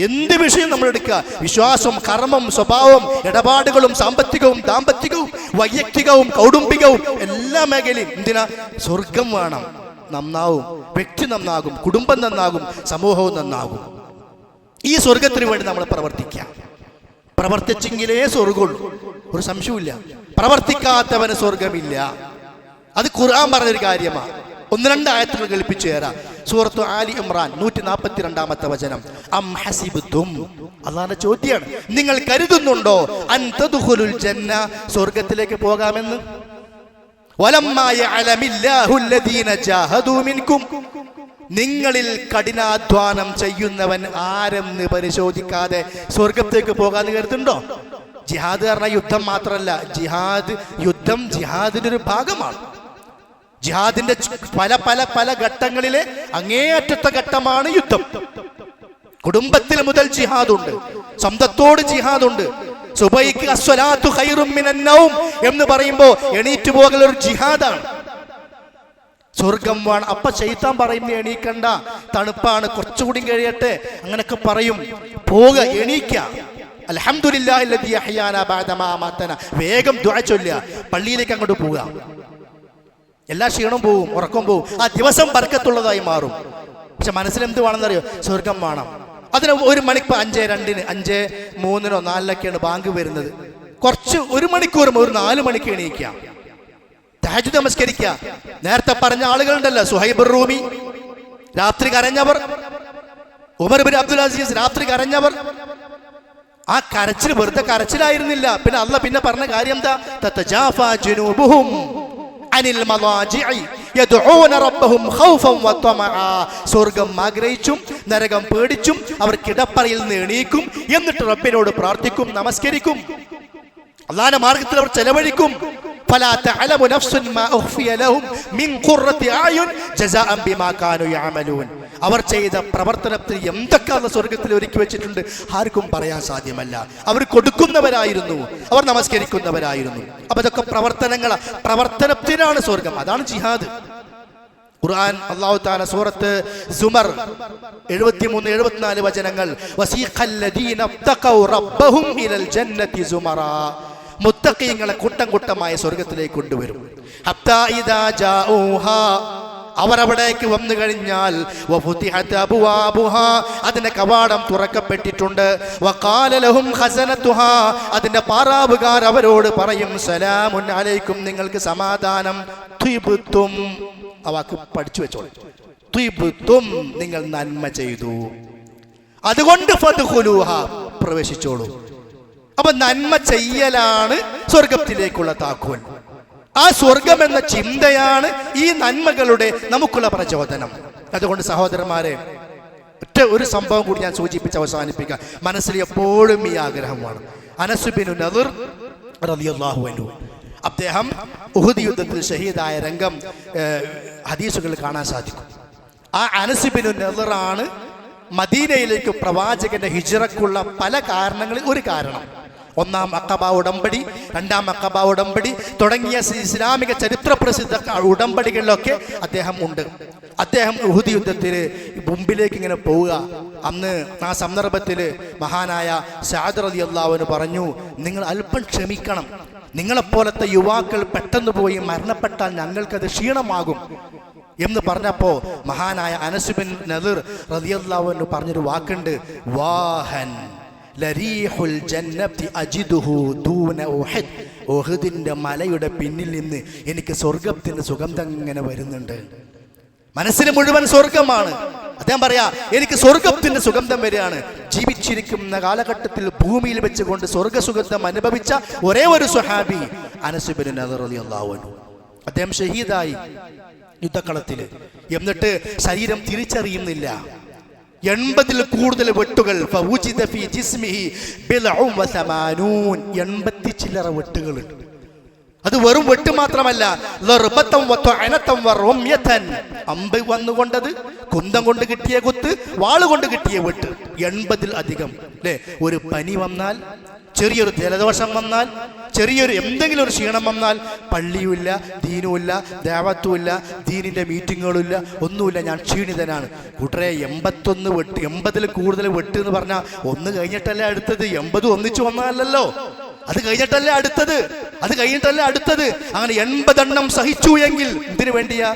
എന്ത് വിഷയം നമ്മൾ എടുക്കുക, വിശ്വാസം, കർമ്മം, സ്വഭാവം, ഇടപാടുകളും, സാമ്പത്തികവും ദാമ്പത്തികവും വൈയക്തികവും കൗടുംബികവും എല്ലാ മേഖലയും എന്തിനാ? സ്വർഗം വേണം. നന്നാവും, വ്യക്തി നന്നാകും, കുടുംബം നന്നാകും, സമൂഹവും നന്നാകും. ഈ സ്വർഗത്തിന് വേണ്ടി നമ്മൾ പ്രവർത്തിക്കാം. പ്രവർത്തിച്ചെങ്കിലേ സ്വർഗമുള്ളൂ, ഒരു സംശയമില്ല. പ്രവർത്തിക്കാത്തവന് സ്വർഗമില്ല. അത് ഖുർആൻ പറഞ്ഞൊരു കാര്യമാണ്. 1-2 ആയത്തുകൾ കേൾപ്പിച്ചു തരാം. സൂറത്തു ആലി ഇമ്രാൻ 142-ാമത്തെ വചനം. അം ഹസിബ്തും, അല്ലാഹുവിന്റെ ചോദ്യമാണ്, നിങ്ങൾ കരുതുന്നുണ്ടോ അൻ തദ്ഖുലുൽ ജന്ന, സ്വർഗ്ഗത്തിലേക്ക് പോകാമെന്ന്? വലമ്മാ യഅലമില്ലാഹു അല്ലദീന ജാഹദൂ മിൻകും, നിങ്ങളിൽ കഠിനാധ്വാനം ചെയ്യുന്നവൻ ആരെന്ന് പരിശോധിക്കാതെ സ്വർഗത്തേക്ക് പോകാന്ന് കരുതുന്നുണ്ടോ? ജിഹാദ് പറഞ്ഞ യുദ്ധം മാത്രമല്ല, യുദ്ധം ജിഹാദിന്റെ ഒരു ഭാഗമാണ്. ജിഹാദിന്റെ പല പല പല ഘട്ടങ്ങളിലെ അങ്ങേയറ്റത്തെ ഘട്ടമാണ് യുദ്ധം. കുടുംബത്തിൽ മുതൽ ജിഹാദുണ്ട്, സ്വന്തത്തോട് ജിഹാദുണ്ട്. സുബൈക്ക് അസ്വലാത്തു ഖൈറും മിനൻ നൗം എന്ന് പറയുമ്പോൾ എണീറ്റ് പോകൽ ഒരു ജിഹാദാണ്. സ്വർഗം വേണം. അപ്പൊ ശൈത്താൻ പറയുന്നു, എണീക്കണ്ട, തണുപ്പാണ്, കുറച്ചുകൂടി കഴിയട്ടെ, അങ്ങനൊക്കെ പറയും. പോക, എണീക്ക. അൽഹംദുലില്ലാഹി അല്ലദീ അഹ്യാനാ ബഅദ മാ അമാതനാ, വേഗം ദുആ ചൊല്ലുക, പള്ളിയിലേക്ക് അങ്ങോട്ട് പോവുക. എല്ലാ ക്ഷീണവും പോവും, ഉറക്കം പോവും. ആ ദിവസം ബർക്കത്തുള്ളതായി മാറും. പക്ഷെ മനസ്സിൽ എന്ത് വേണമെന്നറിയോ? സ്വർഗം വേണം. അതിന് 1 മണിക്ക് 5:02, 5:03, 4 ബാങ്ക് വരുന്നത്. കുറച്ച് 1 മണിക്കൂർ, ഒരു 4 മണിക്ക് എണീക്കാം, തഹജ്ജുദ് നമസ്കരിക്കുക. നേരത്തെ പറഞ്ഞ ആളുകളുണ്ടല്ലോ, സുഹൈബ് റൂമി രാത്രി കരഞ്ഞവർ, ഉമർ ബിൻ അബ്ദുൽ അസീസ് രാത്രി കരഞ്ഞവർ. ആ കരച്ചിൽ വെറുതെ കരച്ചിലായിരുന്നില്ല. പിന്നെ അള്ളാഹ് പിന്നെ പറഞ്ഞ കാര്യം എന്താ? തതജാഫാ ജുനൂബുഹും അനിൽ മളാജിഇ യദ്ഊന റബ്ബഹും ഖൗഫൻ വതമഅ. സ്വർഗ്ഗം ആഗ്രഹിച്ചും നരകം പേടിച്ചും അവർ കിടപ്പറയിൽ നിന്ന് എണീക്കും, എന്നിട്ട് റബ്ബിനോട് പ്രാർത്ഥിക്കും, നമസ്കരിക്കും, അള്ളാഹുവിന്റെ മാർഗ്ഗത്തിൽ അവർ ചെലവഴിക്കും. فلا تعلم نفس ما أخفي لهم من قرة أعين جزاء بما كانوا يعملون. അവർ ചെയ്ത പ്രവർത്തനത്തിൽ എന്തൊക്കെ സ്വർഗത്തിൽ ഒരുക്കി വെച്ചിട്ടുണ്ട് ആർക്കും പറയാൻ സാധ്യമല്ല. അവർ കൊടുക്കുന്നവരായിരുന്നു, അവർ നമസ്കരിക്കുന്നവരായിരുന്നു. അപ്പൊ ഇതൊക്കെ പ്രവർത്തനത്തിനാണ് സ്വർഗം. അതാണ് ജിഹാദ്. ഖുർആൻ അല്ലാഹു തആല സൂറത്ത് സുമർ 73-74 വചനങ്ങൾ, വസീഖല്ലദീന തഖൗ റബ്ബഹും ഇലൽ ജന്നതി സുമറാ. മുത്തഖീങ്ങളെ കൂട്ടം കൂട്ടമായ സ്വർഗത്തിലേക്ക് കൊണ്ടുവരും. ഹത്താ ഇദാ ജാഊഹാ, അവർ അവിടേക്ക് വന്നു കഴിഞ്ഞാൽ വഫുതിഹത് അബ്വാബുഹാ, അതിന്റെ കവാടം തുറക്കപ്പെട്ടിട്ടുണ്ട്. വഖാല ലഹും ഖസനതുഹാ, അതിന്റെ പാറാവുകാർ അവരോട് പറയും, സലാമുൻ അലൈക്കും, നിങ്ങൾക്ക് സമാധാനം. ത്വിബ്തും, ആ വാക്ക് പഠിച്ചു വെച്ചോളൂ. ത്വിബ്തും, നിങ്ങൾ നന്മ ചെയ്തു, അതുകൊണ്ട് ഫദ്ഖുലൂഹാ, പ്രവേശിച്ചോളൂ. അപ്പൊ നന്മ ചെയ്യലാണ് സ്വർഗത്തിലേക്കുള്ള താക്കോൽ. ആ സ്വർഗം എന്ന ചിന്തയാണ് ഈ നന്മകളുടെ നമുക്കുള്ള പ്രചോദനം. അതുകൊണ്ട് സഹോദരന്മാരെ, ഒറ്റ ഒരു സംഭവം കൂടി ഞാൻ സൂചിപ്പിച്ച് അവസാനിപ്പിക്കാം. മനസ്സിൽ എപ്പോഴും ഈ ആഗ്രഹമാണ്. അനസ് ബിൻ നദർ റളിയല്ലാഹു അൻഹു, അദ്ദേഹം ഉഹദ് യുദ്ധത്തിൽ ഷഹീദായ രംഗം ഹദീസുകൾ കാണാൻ സാധിക്കും. ആ അനസ് ബിൻ നദറാണ് മദീനയിലേക്ക് പ്രവാചകന്റെ ഹിജ്റക്കുള്ള പല കാരണങ്ങളിൽ ഒരു കാരണം. 1-ാം അഖബ ഉടമ്പടി, 2-ാം അഖബ ഉടമ്പടി തുടങ്ങിയ ഇസ്ലാമിക ചരിത്ര പ്രസിദ്ധ ഉടമ്പടികളിലൊക്കെ അദ്ദേഹം ഉണ്ട്. അദ്ദേഹം ഉഹദ് യുദ്ധത്തിൽ മുമ്പിലേക്ക് ഇങ്ങനെ പോവുക. അന്ന് ആ സന്ദർഭത്തിൽ മഹാനായ സഅദ് റളിയല്ലാഹു അൻഹു പറഞ്ഞു, നിങ്ങൾ അല്പം ക്ഷമിക്കണം, നിങ്ങളെപ്പോലത്തെ യുവാക്കൾ പെട്ടെന്ന് പോയി മരണപ്പെട്ടാൽ ഞങ്ങൾക്കത് ക്ഷീണമാകും എന്ന് പറഞ്ഞപ്പോ മഹാനായ അനസ് ബിൻ നദർ റളിയല്ലാഹു അൻഹു പറഞ്ഞൊരു വാക്കുണ്ട്, വാഹൻ ലരീഹുൽ ജന്നത്തി അജിദുഹു ദൂന ഉഹദ്. ഉഹദിന്റെ മലയുടെ പിന്നിൽ നിന്ന് എനിക്ക് സ്വർഗത്തിന്റെ സുഗന്ധം ഇങ്ങനെ വരുന്നുണ്ട്. മനസ്സിന് മുഴുവൻ സ്വർഗമാണ്. അദ്ദേഹം പറയാ, എനിക്ക് സ്വർഗത്തിന്റെ സുഗന്ധം വരികയാണ്. ജീവിച്ചിരിക്കുന്ന കാലഘട്ടത്തിൽ ഭൂമിയിൽ വെച്ചുകൊണ്ട് സ്വർഗസുഗന്ധം അനുഭവിച്ച ഒരേ ഒരു സ്വഹാബി അനസ് ബിൻ നദർ റളിയല്ലാഹു അൻഹു. അദ്ദേഹം ഷഹീദായി യുദ്ധക്കളത്തില്. എന്നിട്ട് ശരീരം തിരിച്ചറിയുന്നില്ല. 80-ൽ കൂടുതൽ വെട്ടുകൾ, 80 ചില്ലറ വെട്ടുകളുണ്ട്. അത് വെറും വെട്ട് മാത്രമല്ല, അമ്പ് വന്നുകൊണ്ടത്, കുന്തം കൊണ്ട് കിട്ടിയ കുത്ത്, വാളുകൊണ്ട് കിട്ടിയ വെട്ട്, 80-ൽ അധികം. അല്ലേ? ഒരു പനി വന്നാൽ, ചെറിയൊരു ജലദോഷം വന്നാൽ, ചെറിയൊരു എന്തെങ്കിലും ഒരു ക്ഷീണം വന്നാൽ, പള്ളിയുമില്ല, ദീനുമില്ല, ദേവത്വമില്ല, ദീനിന്റെ മീറ്റിങ്ങുകളില്ല, ഒന്നുമില്ല, ഞാൻ ക്ഷീണിതനാണ്. കൂട്ടരെ 81 വെട്ട്, 80-ൽ കൂടുതൽ വെട്ട് എന്ന് പറഞ്ഞാൽ ഒന്ന് കഴിഞ്ഞിട്ടല്ലേ അടുത്തത്. 80 ഒന്നിച്ചു വന്നതല്ലോ, അത് കഴിഞ്ഞിട്ടല്ലേ അടുത്തത്, അത് കഴിഞ്ഞിട്ടല്ലേ അടുത്തത്. അങ്ങനെ 80 എണ്ണം സഹിച്ചു എങ്കിൽ ഇതിനു വേണ്ടിയാ?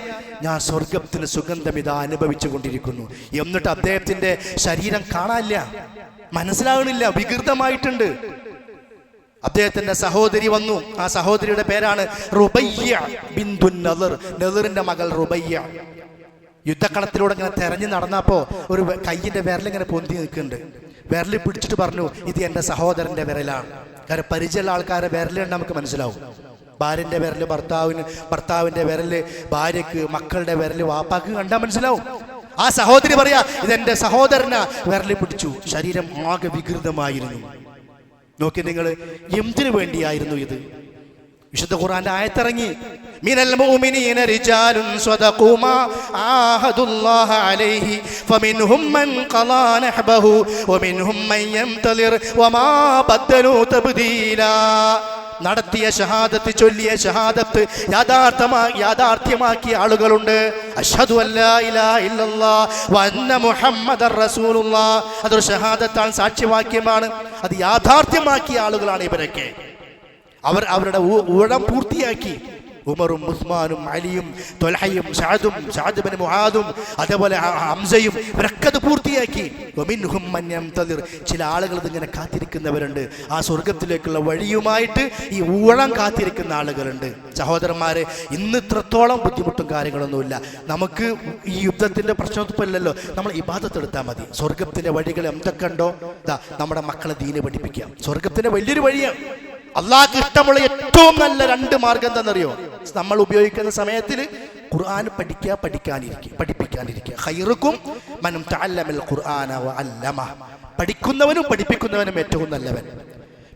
ഞാൻ സ്വർഗത്തിന് സുഗന്ധം ഇതാ അനുഭവിച്ചു കൊണ്ടിരിക്കുന്നു. എന്നിട്ട് അദ്ദേഹത്തിന്റെ ശരീരം കാണാനില്ല, മനസ്സിലാകണില്ല, വികൃതമായിട്ടുണ്ട്. അദ്ദേഹത്തിന്റെ സഹോദരി വന്നു. ആ സഹോദരിയുടെ പേരാണ് റുബയ്യ ബിന്തുൻ നദർ, നദറിന്റെ മകൾ റുബയ്യ. യുദ്ധക്കളത്തിലൂടെ ഇങ്ങനെ തെരഞ്ഞു നടന്നപ്പോ ഒരു കയ്യിന്റെ വിരലിങ്ങനെ പൊന്തി നിൽക്കുന്നുണ്ട്. വിരൽ പിടിച്ചിട്ട് പറഞ്ഞു, ഇത് എന്റെ സഹോദരന്റെ വിരലാണ്. കാരണം പരിചയമുള്ള ആൾക്കാരെ വിരലുണ്ട് നമുക്ക് മനസ്സിലാവും. ഭാര്യന്റെ വിരല് ഭർത്താവിന്, ഭർത്താവിന്റെ വിരല് ഭാര്യക്ക്, മക്കളുടെ വിരല് വാപ്പാക്ക് കണ്ടാൽ മനസ്സിലാവും. ആ സഹോദരി പറയാ, ഇതെന്റെ സഹോദരനാ. വിരല് പിടിച്ചു. ശരീരം ആകെ വികൃതമായിരുന്നു. നോക്കി നിങ്ങൾ, എന്തിനു വേണ്ടിയായിരുന്നു ഇത്? വിശുദ്ധ ഖുർആന്റെ ആയത്തിറങ്ങി, മിനൽ മുഅ്മിനീന റിജാലുൻ സ്വദഖൂ മാ ആഹദുല്ലാഹ അലൈഹി ഫമിൻഹും മൻ ഖളാ നഹ്ബഹു വമിൻഹും മൻ യംതളിർ വമാ ബദ്ദലൂ തബ്ദീലാ. നടത്തിയ ഷഹാദത്ത്, ചൊല്ലിയ ഷഹാദത്ത് യാഥാർത്ഥ്യമാക്കിയ ആളുകളുണ്ട്. അഷ്ഹദു അല്ലാ ഇലാഹ ഇല്ലല്ലാഹ് വ അന്ന മുഹമ്മദർ റസൂലുള്ളാഹ്. അതൊരു ഷഹാദത്താണ്, സാക്ഷ്യവാക്യമാണ്. അത് യാഥാർത്ഥ്യമാക്കിയ ആളുകളാണ് ഇവരൊക്കെ. അവർ അവരുടെ ഊഴം പൂർത്തിയാക്കി. ഉമറും ഉസ്മാനും അലിയും ത്വൽഹയും സഅദും സഅദ് ഇബ്നു മുആദും അതേപോലെ ഹംസയും ഇവരൊക്കെ അത് പൂർത്തിയാക്കി. വമിൻഹും മൻ യംതദിർ, ചില ആളുകൾ ഇതിങ്ങനെ കാത്തിരിക്കുന്നവരുണ്ട്. ആ സ്വർഗത്തിലേക്കുള്ള വഴിയുമായിട്ട് ഈ ഊഴം കാത്തിരിക്കുന്ന ആളുകളുണ്ട്. സഹോദരന്മാരെ, ഇന്ന് ഇത്രത്തോളം ബുദ്ധിമുട്ടും കാര്യങ്ങളൊന്നുമില്ല. നമുക്ക് ഈ യുദ്ധത്തിന്റെ പ്രശ്നത്തില്ലല്ലോ. നമ്മൾ ഇബാദത്ത് എടുത്താൽ മതി. സ്വർഗത്തിന്റെ വഴികൾ എന്തൊക്കെ ഉണ്ടോ നമ്മുടെ മക്കളെ ദീന് പഠിപ്പിക്കാം. സ്വർഗത്തിന്റെ വലിയൊരു വഴിയാണ്. അള്ളാഹ്ക്ക് ഇഷ്ടമുള്ള ഏറ്റവും നല്ല 2 മാർഗം എന്താണെന്നറിയോ? നമ്മൾ ഉപയോഗിക്കുന്ന സമയത്തിൽ ഖുർആൻ പഠിപ്പിക്കാനിരിക്കുക. ഖൈറുക്കും മൻ തഅല്ലമൽ ഖുർആന വഅല്ലമ, പഠിക്കുന്നവനും പഠിപ്പിക്കുന്നവനും ഏറ്റവും നല്ലവൻ.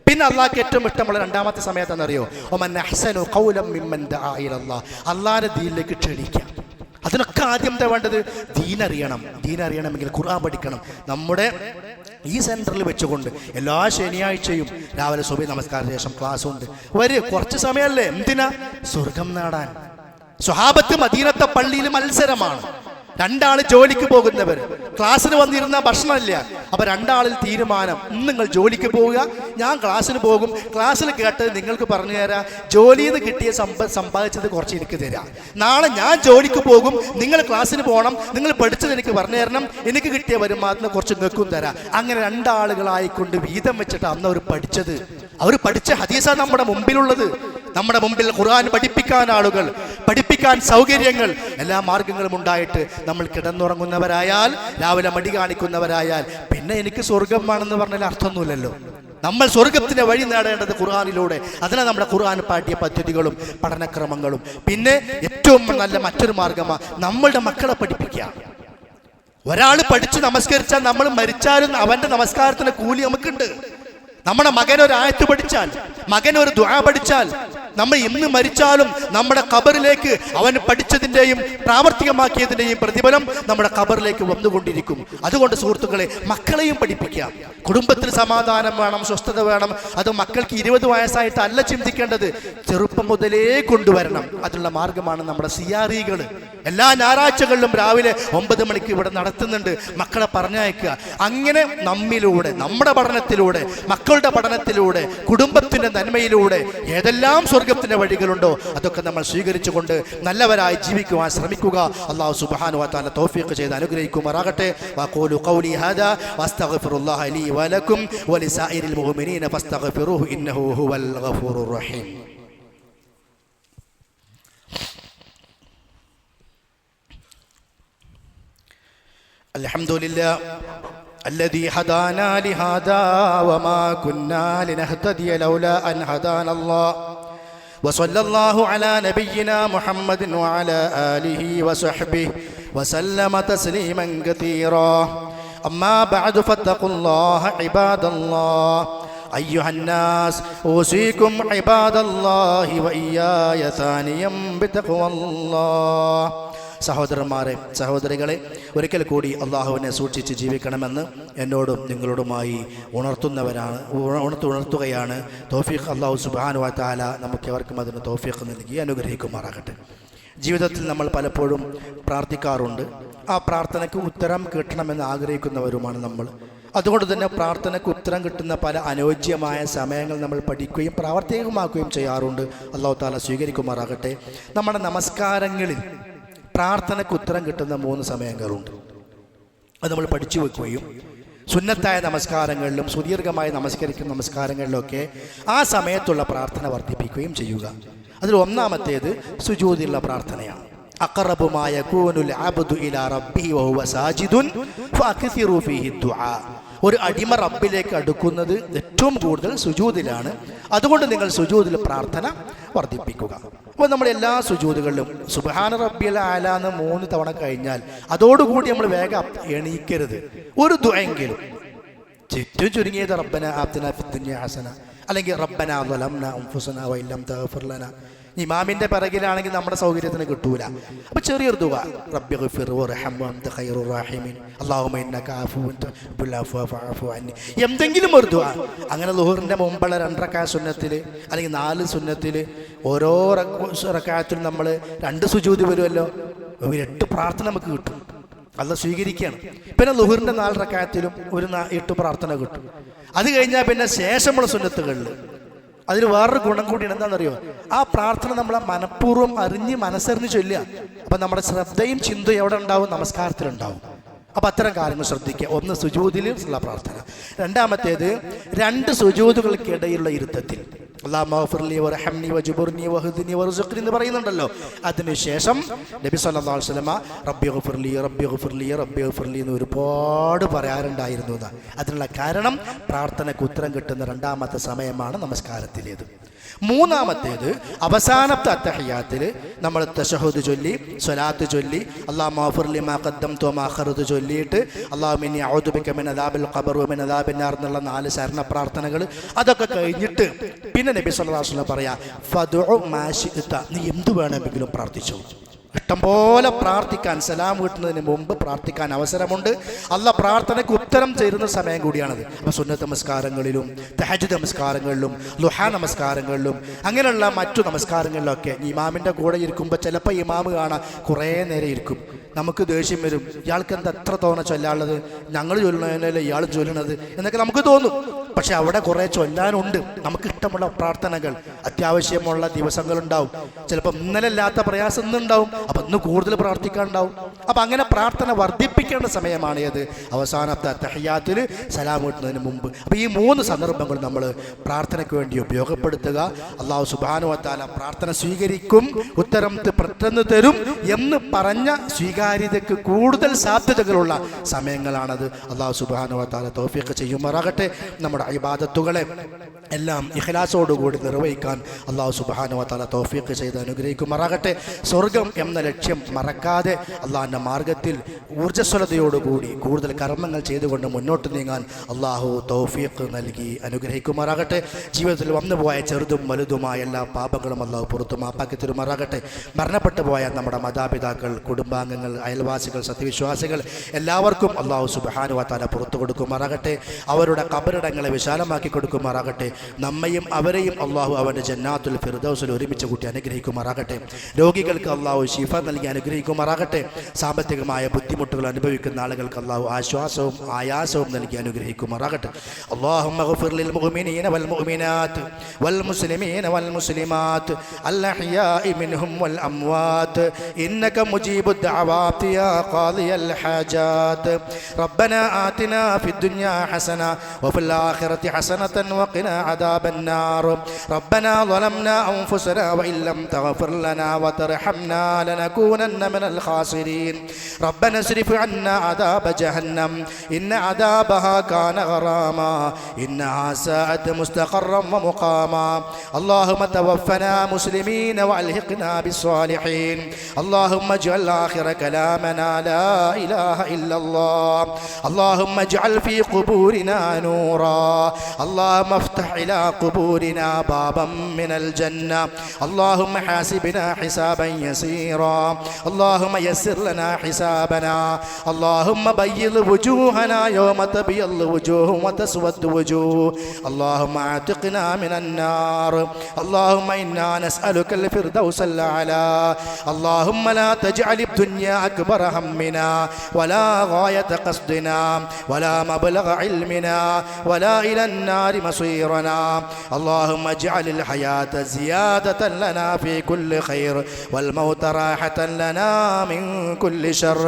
പിന്നെ അള്ളാഹ്ക്ക് ഏറ്റവും ഇഷ്ടമുള്ള 2ാമത്തെ സമയത്ത് എന്നറിയോ? ഒമൻ അഹ്സനു ഖൗലൻ മിമ്മൻ ദഅ ഇലല്ലാഹ്, അള്ളാഹുവിന്റെ ദീനിലേക്ക് ക്ഷണിക്കാം. അതിനൊക്കെ ആദ്യം എന്താ വേണ്ടത്? ദീനറിയണമെങ്കിൽ ഖുർആൻ പഠിക്കണം. നമ്മുടെ ഈ സെന്ററിൽ വെച്ചുകൊണ്ട് എല്ലാ ശനിയാഴ്ചയും രാവിലെ സുബഹി നമസ്കാര ശേഷം ക്ലാസ് ഉണ്ട്. കുറച്ച് സമയമല്ലേ, എന്തിനാ? സ്വർഗം നേടാൻ. സ്വഹാബത്ത് മദീനത്തെ പള്ളിയിൽ മത്സരമാണ്. 2 ആള് ജോലിക്ക് പോകുന്നവർ, ക്ലാസ്സിന് വന്നിരുന്ന ഭക്ഷണമില്ല. അപ്പൊ 2 ആളിൽ തീരുമാനം, നിങ്ങൾ ജോലിക്ക് പോവുക, ഞാൻ ക്ലാസ്സിന് പോകും. ക്ലാസ്സിൽ കേട്ട് നിങ്ങൾക്ക് പറഞ്ഞു തരാം, ജോലിയിൽ നിന്ന് കിട്ടിയ സമ്പാദിച്ചത് കുറച്ച് എനിക്ക് തരാം. നാളെ ഞാൻ ജോലിക്ക് പോകും, നിങ്ങൾ ക്ലാസ്സിന് പോകണം, നിങ്ങൾ പഠിച്ചത് എനിക്ക് പറഞ്ഞു തരണം, എനിക്ക് കിട്ടിയ വരുമാനത്തിന് കുറച്ച് നിൽക്കും തരാം. അങ്ങനെ 2 ആളുകളായിക്കൊണ്ട് വീതം വെച്ചിട്ട് അന്ന് അവർ പഠിച്ച ഹദീസാണ് നമ്മുടെ മുമ്പിലുള്ളത്. നമ്മുടെ മുമ്പിൽ ഖുർആൻ പഠിപ്പിക്കാൻ ആളുകൾ, പഠിപ്പിക്കാൻ സൗകര്യങ്ങൾ, എല്ലാ മാർഗങ്ങളും ഉണ്ടായിട്ട് നമ്മൾ കിടന്നുറങ്ങുന്നവരായാൽ, രാവിലെ മടി കാണിക്കുന്നവരായാൽ, പിന്നെ എനിക്ക് സ്വർഗം വേണമെന്ന് പറഞ്ഞാൽ അർത്ഥമൊന്നുമില്ലല്ലോ. നമ്മൾ സ്വർഗത്തിന്റെ വഴി നേടേണ്ടത് ഖുർആനിലൂടെ. അതിനാണ് നമ്മുടെ ഖുർആൻ പാഠ്യ പദ്ധതികളും പഠനക്രമങ്ങളും. പിന്നെ ഏറ്റവും നല്ല മറ്റൊരു മാർഗമാണ് നമ്മളുടെ മക്കളെ പഠിപ്പിക്കുക. ഒരാൾ പഠിച്ച് നമസ്കരിച്ചാൽ നമ്മൾ മരിച്ചാലും അവന്റെ നമസ്കാരത്തിന് കൂലി നമുക്കുണ്ട്. നമ്മുടെ മകൻ ഒരു ആയത്ത് പഠിച്ചാൽ, മകൻ ഒരു ദുആ പഠിച്ചാൽ, നമ്മൾ ഇന്ന് മരിച്ചാലും നമ്മുടെ ഖബറിലേക്ക് അവൻ പഠിച്ചതിൻ്റെയും പ്രാവർത്തികമാക്കിയതിൻ്റെയും പ്രതിഫലം നമ്മുടെ ഖബറിലേക്ക് വന്നുകൊണ്ടിരിക്കും. അതുകൊണ്ട് സുഹൃത്തുക്കളെ, മക്കളെയും പഠിപ്പിക്കാം. കുടുംബത്തിൽ സമാധാനം വേണം, സ്വസ്ഥത വേണം. അത് മക്കൾക്ക് 20 വയസ്സായിട്ടല്ല ചിന്തിക്കേണ്ടത്, ചെറുപ്പം മുതലേ കൊണ്ടുവരണം. അതിനുള്ള മാർഗമാണ് നമ്മുടെ സിയാറികൾ. എല്ലാ ഞായറാഴ്ചകളിലും രാവിലെ 9 മണിക്ക് ഇവിടെ നടത്തുന്നുണ്ട്. മക്കളെ പറഞ്ഞയക്കുക. അങ്ങനെ നമ്മിലൂടെ, നമ്മുടെ പഠനത്തിലൂടെ, മക്കളുടെ പഠനത്തിലൂടെ, കുടുംബത്തിന്റെ നന്മയിലൂടെ ഏതെല്ലാം സ്വർഗത്തിന്റെ വഴികളുണ്ടോ അതൊക്കെ നമ്മൾ സ്വീകരിച്ചുകൊണ്ട് നല്ലവരായി ജീവിക്കുവാൻ ശ്രമിക്കുക. അല്ലാഹു സുബ്ഹാനഹു വ തആല തൗഫീഖ് ചെയ്ത് അനുഗ്രഹിക്കുമാറാകട്ടെ. വഖൂലു ഖൗലി ഹാദാ വസ്തഗ്ഫിറുല്ലാഹ ലീ വലക്കും വലിസായിരിൽ മുഅ്മിനീന ഫസ്തഗ്ഫിറൂഹു ഇന്നഹു ഹുവൽ ഗഫൂറുർ റഹീം. അൽഹംദുലില്ലാഹ് الذي هدانا لهذا وما كنا لنهتدي لولا أن هدانا الله وصلى الله على نبينا محمد وعلى آله وصحبه وسلم تسليما كثيرا. أما بعد فاتقوا الله عباد الله. أيها الناس أوصيكم عباد الله وإياي ثانيا بتقوى الله. സഹോദരന്മാരെ, സഹോദരികളെ, ഒരിക്കൽ കൂടി അള്ളാഹുവിനെ സൂക്ഷിച്ച് ജീവിക്കണമെന്ന് എന്നോടും നിങ്ങളോടുമായി ഉണർത്തുകയാണ്. തൗഫീഖ് അള്ളാഹു സുബ്ഹാനഹു വ തആല നമുക്ക് എവർക്കും അതിന് തൗഫീഖ് നൽകി അനുഗ്രഹിക്കുമാറാകട്ടെ. ജീവിതത്തിൽ നമ്മൾ പലപ്പോഴും പ്രാർത്ഥിക്കാറുണ്ട്. ആ പ്രാർത്ഥനയ്ക്ക് ഉത്തരം കിട്ടണമെന്ന് ആഗ്രഹിക്കുന്നവരുമാണ് നമ്മൾ. അതുകൊണ്ട് തന്നെ പ്രാർത്ഥനയ്ക്ക് ഉത്തരം കിട്ടുന്ന പല അനുയോജ്യമായ സമയങ്ങൾ നമ്മൾ പഠിക്കുകയും പ്രാവർത്തികമാക്കുകയും ചെയ്യാറുണ്ട്. അള്ളാഹു തആല സ്വീകരിക്കുമാറാകട്ടെ. നമ്മുടെ നമസ്കാരങ്ങളിൽ പ്രാർത്ഥനയ്ക്ക് ഉത്തരം കിട്ടുന്ന 3 സമയങ്ങളുണ്ട്. അത് നമ്മൾ പഠിച്ചു വെക്കുകയും സുന്നത്തായ നമസ്കാരങ്ങളിലും സുദീർഘമായി നമസ്കരിക്കുന്ന നമസ്കാരങ്ങളിലൊക്കെ ആ സമയത്തുള്ള പ്രാർത്ഥന വർദ്ധിപ്പിക്കുകയും ചെയ്യുക. അതിൽ ഒന്നാമത്തേത് സുജൂദിലുള്ള പ്രാർത്ഥനയാണ്. അഖറബു മാ യകൂനുൽ അബ്ദു ഇലാ റബ്ബിഹി വഹുവ സാജിദുൻ ഫഅക്സിറു ഫീഹി ദുആ. ഒരു അടിമ റബ്ബിലേക്ക് അടുക്കുന്നത് ഏറ്റവും കൂടുതൽ സുജൂദിലാണ്. അതുകൊണ്ട് നിങ്ങൾ സുജൂദിൽ പ്രാർത്ഥന വർദ്ധിപ്പിക്കുക. അപ്പോൾ നമ്മൾ എല്ലാ സുജൂദുകളിലും സുബ്ഹാന റബ്ബിയൽ അഅല എന്ന് 3 തവണ കഴിഞ്ഞാൽ അതോടുകൂടി നമ്മൾ വേഗം എണീക്കരുത്. ഒരു ദുആയെങ്കിലും ചുറ്റും ചുരുങ്ങിയത് റബ്ബന ആതിനാ ഫിദ്ദുനിയ ഹസന, അല്ലെങ്കിൽ റബ്ബന ളലംനാ അൻഫുസനാ വഇല്ലം തഗ്ഫിർ ലനാ. ഇമാമിന്റെ പിറകിലാണെങ്കിൽ നമ്മുടെ സൗകര്യത്തിന് കിട്ടൂല. അപ്പൊ ചെറിയൊരു ദുആ, റബ്ബി ഗ്ഫിർ വർഹം വഅൻത ഖൈറുർ റഹീമീൻ അല്ലാഹുമ്മ ഇന്നക അഫുവൻ തുഹിബ്ബുൽ അഫ്വ ഫഅഫു അന്നി. എന്തെങ്കിലും ഒരു ദുആ. അങ്ങനെ ളുഹറിന്റെ മുമ്പുള്ള 2 റക്അത്ത് സുന്നത്തിൽ അല്ലെങ്കിൽ 4 സുന്നത്തിൽ ഓരോ റക്അത്തിലും നമ്മൾ 2 സുജൂദ് വരുമല്ലോ. 8 പ്രാർത്ഥന നമുക്ക് കിട്ടും. അല്ലാഹ് സ്വീകരിക്കുകയാണ്. പിന്നെ ളുഹറിന്റെ 4 റക്അത്തിലും ഒരു 8 പ്രാർത്ഥന കിട്ടും. അത് കഴിഞ്ഞാൽ പിന്നെ ശേഷമുള്ള സുന്നത്തുകളിൽ അതിൽ വേറൊരു ഗുണം കൂടിയാണ്. എന്താണെന്നറിയോ? ആ പ്രാർത്ഥന നമ്മളെ മനഃപൂർവ്വം അറിഞ്ഞ് മനസ്സറിഞ്ഞ് ചൊല്ലുക. അപ്പം നമ്മുടെ ശ്രദ്ധയും ചിന്തയും എവിടെ ഉണ്ടാവും? നമസ്കാരത്തിലുണ്ടാവും. അപ്പം അത്തരം കാര്യങ്ങൾ ശ്രദ്ധിക്കുക. ഒന്ന്, സുജൂദിൽ ഉള്ള പ്രാർത്ഥന. രണ്ടാമത്തേത്, രണ്ട് സുജൂദുകൾക്കിടയിലുള്ള ഇരുത്തത്തിൽ അല്ലാഹുമ്മഗ്ഫിർലി വർഹംനി വജ്ബുർനി വഹ്ദിനി വർസുഖ്നി എന്ന് പറയുന്നുണ്ടല്ലോ. അതിനുശേഷം നബി സല്ലല്ലാഹു അലൈഹി വസല്ലമ റബ്ബിഗ്ഫിർലി റബ്ബിഗ്ഫിർലി റബ്ബിഗ്ഫിർലി എന്ന് ഒരുപാട് പറയാറുണ്ടായിരുന്നു. അതിനുള്ള കാരണം പ്രാർത്ഥനയ്ക്ക് ഉത്തരം കിട്ടുന്ന രണ്ടാമത്തെ സമയമാണ് നമസ്കാരത്തിലേത്. മൂന്നാമത്തേത്, അവസാനത്തെ അത്തഹിയ്യാത്തിൽ നമ്മൾ തശഹുദ് ചൊല്ലി, സ്വലാത്ത് ചൊല്ലി, അല്ലാഹുമ്മഗ്ഫിർലി മാ ഖദ്ദംതു വമാ അഖർതു ചൊല്ലിയിട്ട് അല്ലാഹുമ്മ ഇന്നി അഊദു ബിക മിൻ അദാബിൽ ഖബർ വമിൻ അദാബിൻ നാർ എന്നുള്ള 4 ശരണ പ്രാർത്ഥനകൾ. അതൊക്കെ കഴിഞ്ഞിട്ട് പിന്നെ നബി സല്ലല്ലാഹു അലൈഹി വസല്ലം പറയാ, ഫദ്ഉ മാ ശിഅത, നീ എന്ത് വേണമെങ്കിലും പ്രാർത്ഥിച്ചോ. ഇഷ്ടംപോലെ പ്രാർത്ഥിക്കാൻ, സലാം വീട്ടുന്നതിന് മുമ്പ് പ്രാർത്ഥിക്കാൻ അവസരമുണ്ട്. അല്ലാഹ് പ്രാർത്ഥനയ്ക്ക് ഉത്തരം ചെയ്യുന്ന സമയം കൂടിയാണത്. അപ്പോൾ സുന്നത്ത് നമസ്കാരങ്ങളിലും തഹജ്ജുദ് നമസ്കാരങ്ങളിലും ളുഹാ നമസ്കാരങ്ങളിലും അങ്ങനെയുള്ള മറ്റു നമസ്കാരങ്ങളിലൊക്കെ ഇമാമിൻ്റെ കൂടെ ഇരിക്കുമ്പോൾ ചിലപ്പോൾ ഇമാമ് കാണാൻ കുറേ നേരം ഇരിക്കും. നമുക്ക് ദേഷ്യം വരും. ഇയാൾക്ക് എന്താ എത്ര തോന്നെ ചൊല്ലാനുള്ളത്, ഞങ്ങൾ ചൊല്ലണതല്ലേ ഇയാൾ ചൊല്ലണത് എന്നൊക്കെ നമുക്ക് തോന്നും. പക്ഷെ അവിടെ കുറേ ചൊല്ലാനുണ്ട്. നമുക്ക് ഇഷ്ടമുള്ള പ്രാർത്ഥനകൾ അത്യാവശ്യമുള്ള ദിവസങ്ങളുണ്ടാവും. ചിലപ്പോൾ ഇന്നലെ ഇല്ലാത്ത പ്രയാസം ഇന്നുണ്ടാവും. അപ്പം ഇന്ന് കൂടുതൽ പ്രാർത്ഥിക്കാനുണ്ടാവും. അപ്പം അങ്ങനെ പ്രാർത്ഥന വർദ്ധിപ്പിക്കേണ്ട സമയമാണ് ഏത്? അവസാനത്തെ തഹയ്യാത്തിൽ സലാം വീട്ടുന്നതിന് മുമ്പ്. അപ്പം ഈ 3 സന്ദർഭങ്ങൾ നമ്മൾ പ്രാർത്ഥനയ്ക്ക് വേണ്ടി ഉപയോഗപ്പെടുത്തുക. അല്ലാഹു സുബ്ഹാനഹു വ തആല പ്രാർത്ഥന സ്വീകരിക്കും, ഉത്തരം പെട്ടെന്ന് തരും എന്ന് പറഞ്ഞ സ്വീകാര്യതയ്ക്ക് കൂടുതൽ സാധ്യതകളുള്ള സമയങ്ങളാണത്. അല്ലാഹു സുബ്ഹാനഹു വ തആല തൗഫീഖ് ചെയ്യുമാറാകട്ടെ. നമ്മുടെ ഇബാദത്തുകളെ എല്ലാം ഇഖ്ലാസോടുകൂടി നിർവഹിക്കാൻ അല്ലാഹു സുബ്ഹാനഹു വ തആല തൗഫീഖ് ചെയ്ത് അനുഗ്രഹിക്കുമാറാകട്ടെ. സ്വർഗം എന്ന ലക്ഷ്യം മറക്കാതെ അള്ളാഹിൻ്റെ മാർഗത്തിൽ ഊർജ്ജസ്വലതയോടുകൂടി കൂടുതൽ കർമ്മങ്ങൾ ചെയ്തുകൊണ്ട് മുന്നോട്ട് നീങ്ങാൻ അള്ളാഹു തൗഫീഖ് നൽകി അനുഗ്രഹിക്കുമാറാകട്ടെ. ജീവിതത്തിൽ വന്നുപോയ ചെറുതും വലുതുമായ എല്ലാ പാപങ്ങളും അള്ളാഹു പുറത്തു മാപ്പാക്കി തരുമാറാകട്ടെ. മരണപ്പെട്ടു പോയ നമ്മുടെ മാതാപിതാക്കൾ, കുടുംബാംഗങ്ങൾ, അയൽവാസികൾ, സത്യവിശ്വാസികൾ എല്ലാവർക്കും അള്ളാഹു സുബ്ഹാനഹു വ തആല പുറത്തു കൊടുക്കുമാറാകട്ടെ. അവരുടെ ഖബറിടങ്ങളെ വിശാലമാക്കി കൊടുക്കുമാറാകട്ടെ. നമ്മയും അവരെയും അള്ളാഹു അവൻ്റെ ജന്നാത്തുൽ ഫിർദൗസിൽ ഒരുമിച്ച് കൂട്ടി അനുഗ്രഹിക്കുമാറാകട്ടെ. രോഗികൾക്ക് അള്ളാഹു ശിഫ നൽകി അനുഗ്രഹിക്കുമാറാകട്ടെ. സാമ്പത്തികമായ ബുദ്ധിമുട്ടുകൾ അനുഭവിക്കുന്ന ആളുകൾക്ക് അള്ളാഹു ആശ്വാസവും ആയാസവും നൽകി അനുഗ്രഹിക്കുമാറാകട്ടെ. അല്ലാഹുമ്മ ഗ്ഫിർ ലിൽ മുഅ്മിനീന വൽ മുഅ്മിനാത്ത് വൽ മുസ്ലിമീന വൽ മുസ്ലിമാത്ത് അൽ അഹ്യാഇ മിൻഹും വൽ അംവാത്ത് ഇന്നക മുജീബുദ് ദഅവാതി യാ ഖാദിയൽ ഹാജാത്ത്. റബ്ബനാ ആതിനാ ഫിദ് ദുനിയാ ഹസന വഫിൽ ആഖിറതി ഹസനതൻ വഖിനാ അദാബൻ നാർ. റബ്ബനാ ളലംനാ അൻഫുസനാ വഇൻ ലം തഗ്ഫിർ ലനാ വതർഹംനാ ലനകൂനന്ന മിനൽ ഖാസിരീൻ. റബ്ബനാ اصرف عنا عذاب جهنم إن عذابها كان غراما إنها ساءت مستقرا ومقاما. اللهم توفنا مسلمين وألحقنا بالصالحين. اللهم اجعل آخر كلامنا لا إله إلا الله. اللهم اجعل في قبورنا نورا. اللهم افتح إلى قبورنا بابا من الجنة. اللهم حاسبنا حسابا يسيرا. اللهم يسر لنا حسابنا. اللهم بيض وجوهنا يوم تبيض وجوه وتسود وجوه. اللهم اعتقنا من النار. اللهم إنا نسألك الفردوس الأعلى. اللهم لا تجعل الدنيا أكبر همنا ولا غاية قصدنا ولا مبلغ علمنا ولا إلى النار مصيرنا. اللهم اجعل الحياة زيادة لنا في كل خير والموت راحة لنا من كل شر.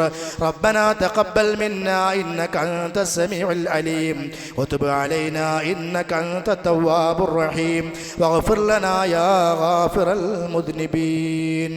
ربنا تقبل منا إنك أنت السميع العليم وتب علينا إنك أنت التواب الرحيم واغفر لنا يا غافر المذنبين.